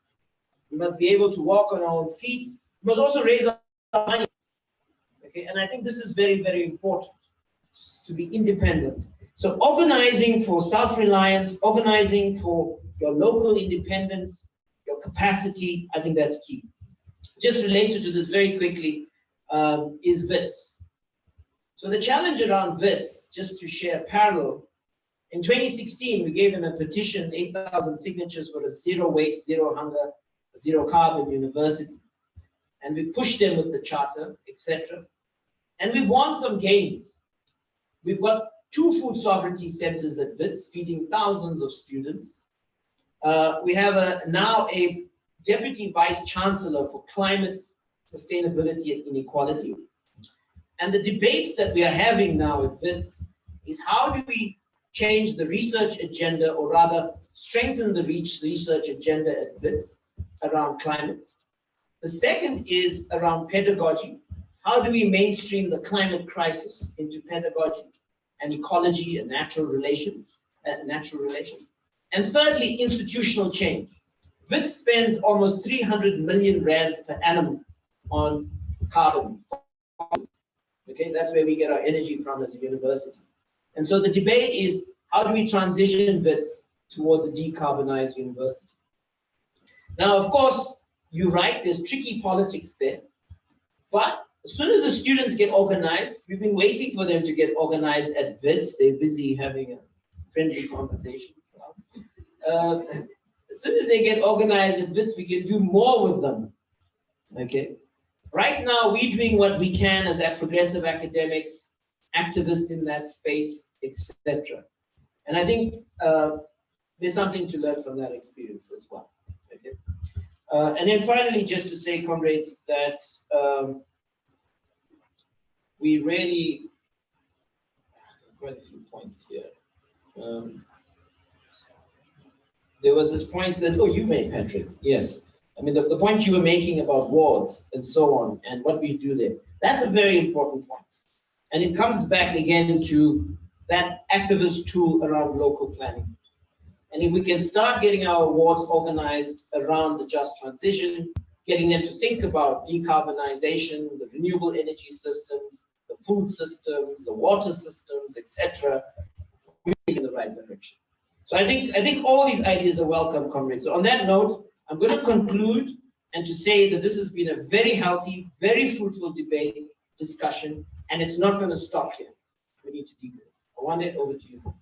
We must be able to walk on our own feet. We must also raise our money. Okay, and I think this is very, very important, to be independent. So organizing for self-reliance, organizing for your local independence, your capacity, I think that's key. Just related to this very quickly, is this. So the challenge around WITS, just to share parallel, in 2016, we gave them a petition, 8,000 signatures for a zero waste, zero hunger, zero carbon university. And we've pushed them with the charter, etc. And we've won some gains. We've got 2 food sovereignty centers at WITS, feeding thousands of students. We have now a deputy vice chancellor for climate, sustainability, and inequality. And the debates that we are having now at WITS is how do we change the research agenda, or rather strengthen the research agenda at WITS around climate. The second is around pedagogy. How do we mainstream the climate crisis into pedagogy and ecology and natural relations? And thirdly, institutional change. WITS spends almost 300 million rands per annum on carbon. Okay, that's where we get our energy from as a university. And so the debate is, how do we transition WITS towards a decarbonized university? Now, of course, you're right, there's tricky politics there. But as soon as the students get organized, we've been waiting for them to get organized at WITS. They're busy having a friendly conversation. As soon as they get organized at WITS, we can do more with them. Okay. Right now, we're doing what we can as progressive academics, activists in that space, etc. And I think there's something to learn from that experience as well. Okay. And then finally, just to say, comrades, that we really, quite a few points here. There was this point that, oh, you made, Patrick, yes. I mean, the point you were making about wards and so on, and what we do there, that's a very important point. And it comes back again to that activist tool around local planning. And if we can start getting our wards organized around the just transition, getting them to think about decarbonization, the renewable energy systems, the food systems, the water systems, etc., we're in the right direction. So I think all these ideas are welcome, comrades. So on that note, I'm going to conclude and to say that this has been a very healthy, very fruitful debate, discussion, and it's not going to stop here. We need to deepen it. I want it over to you.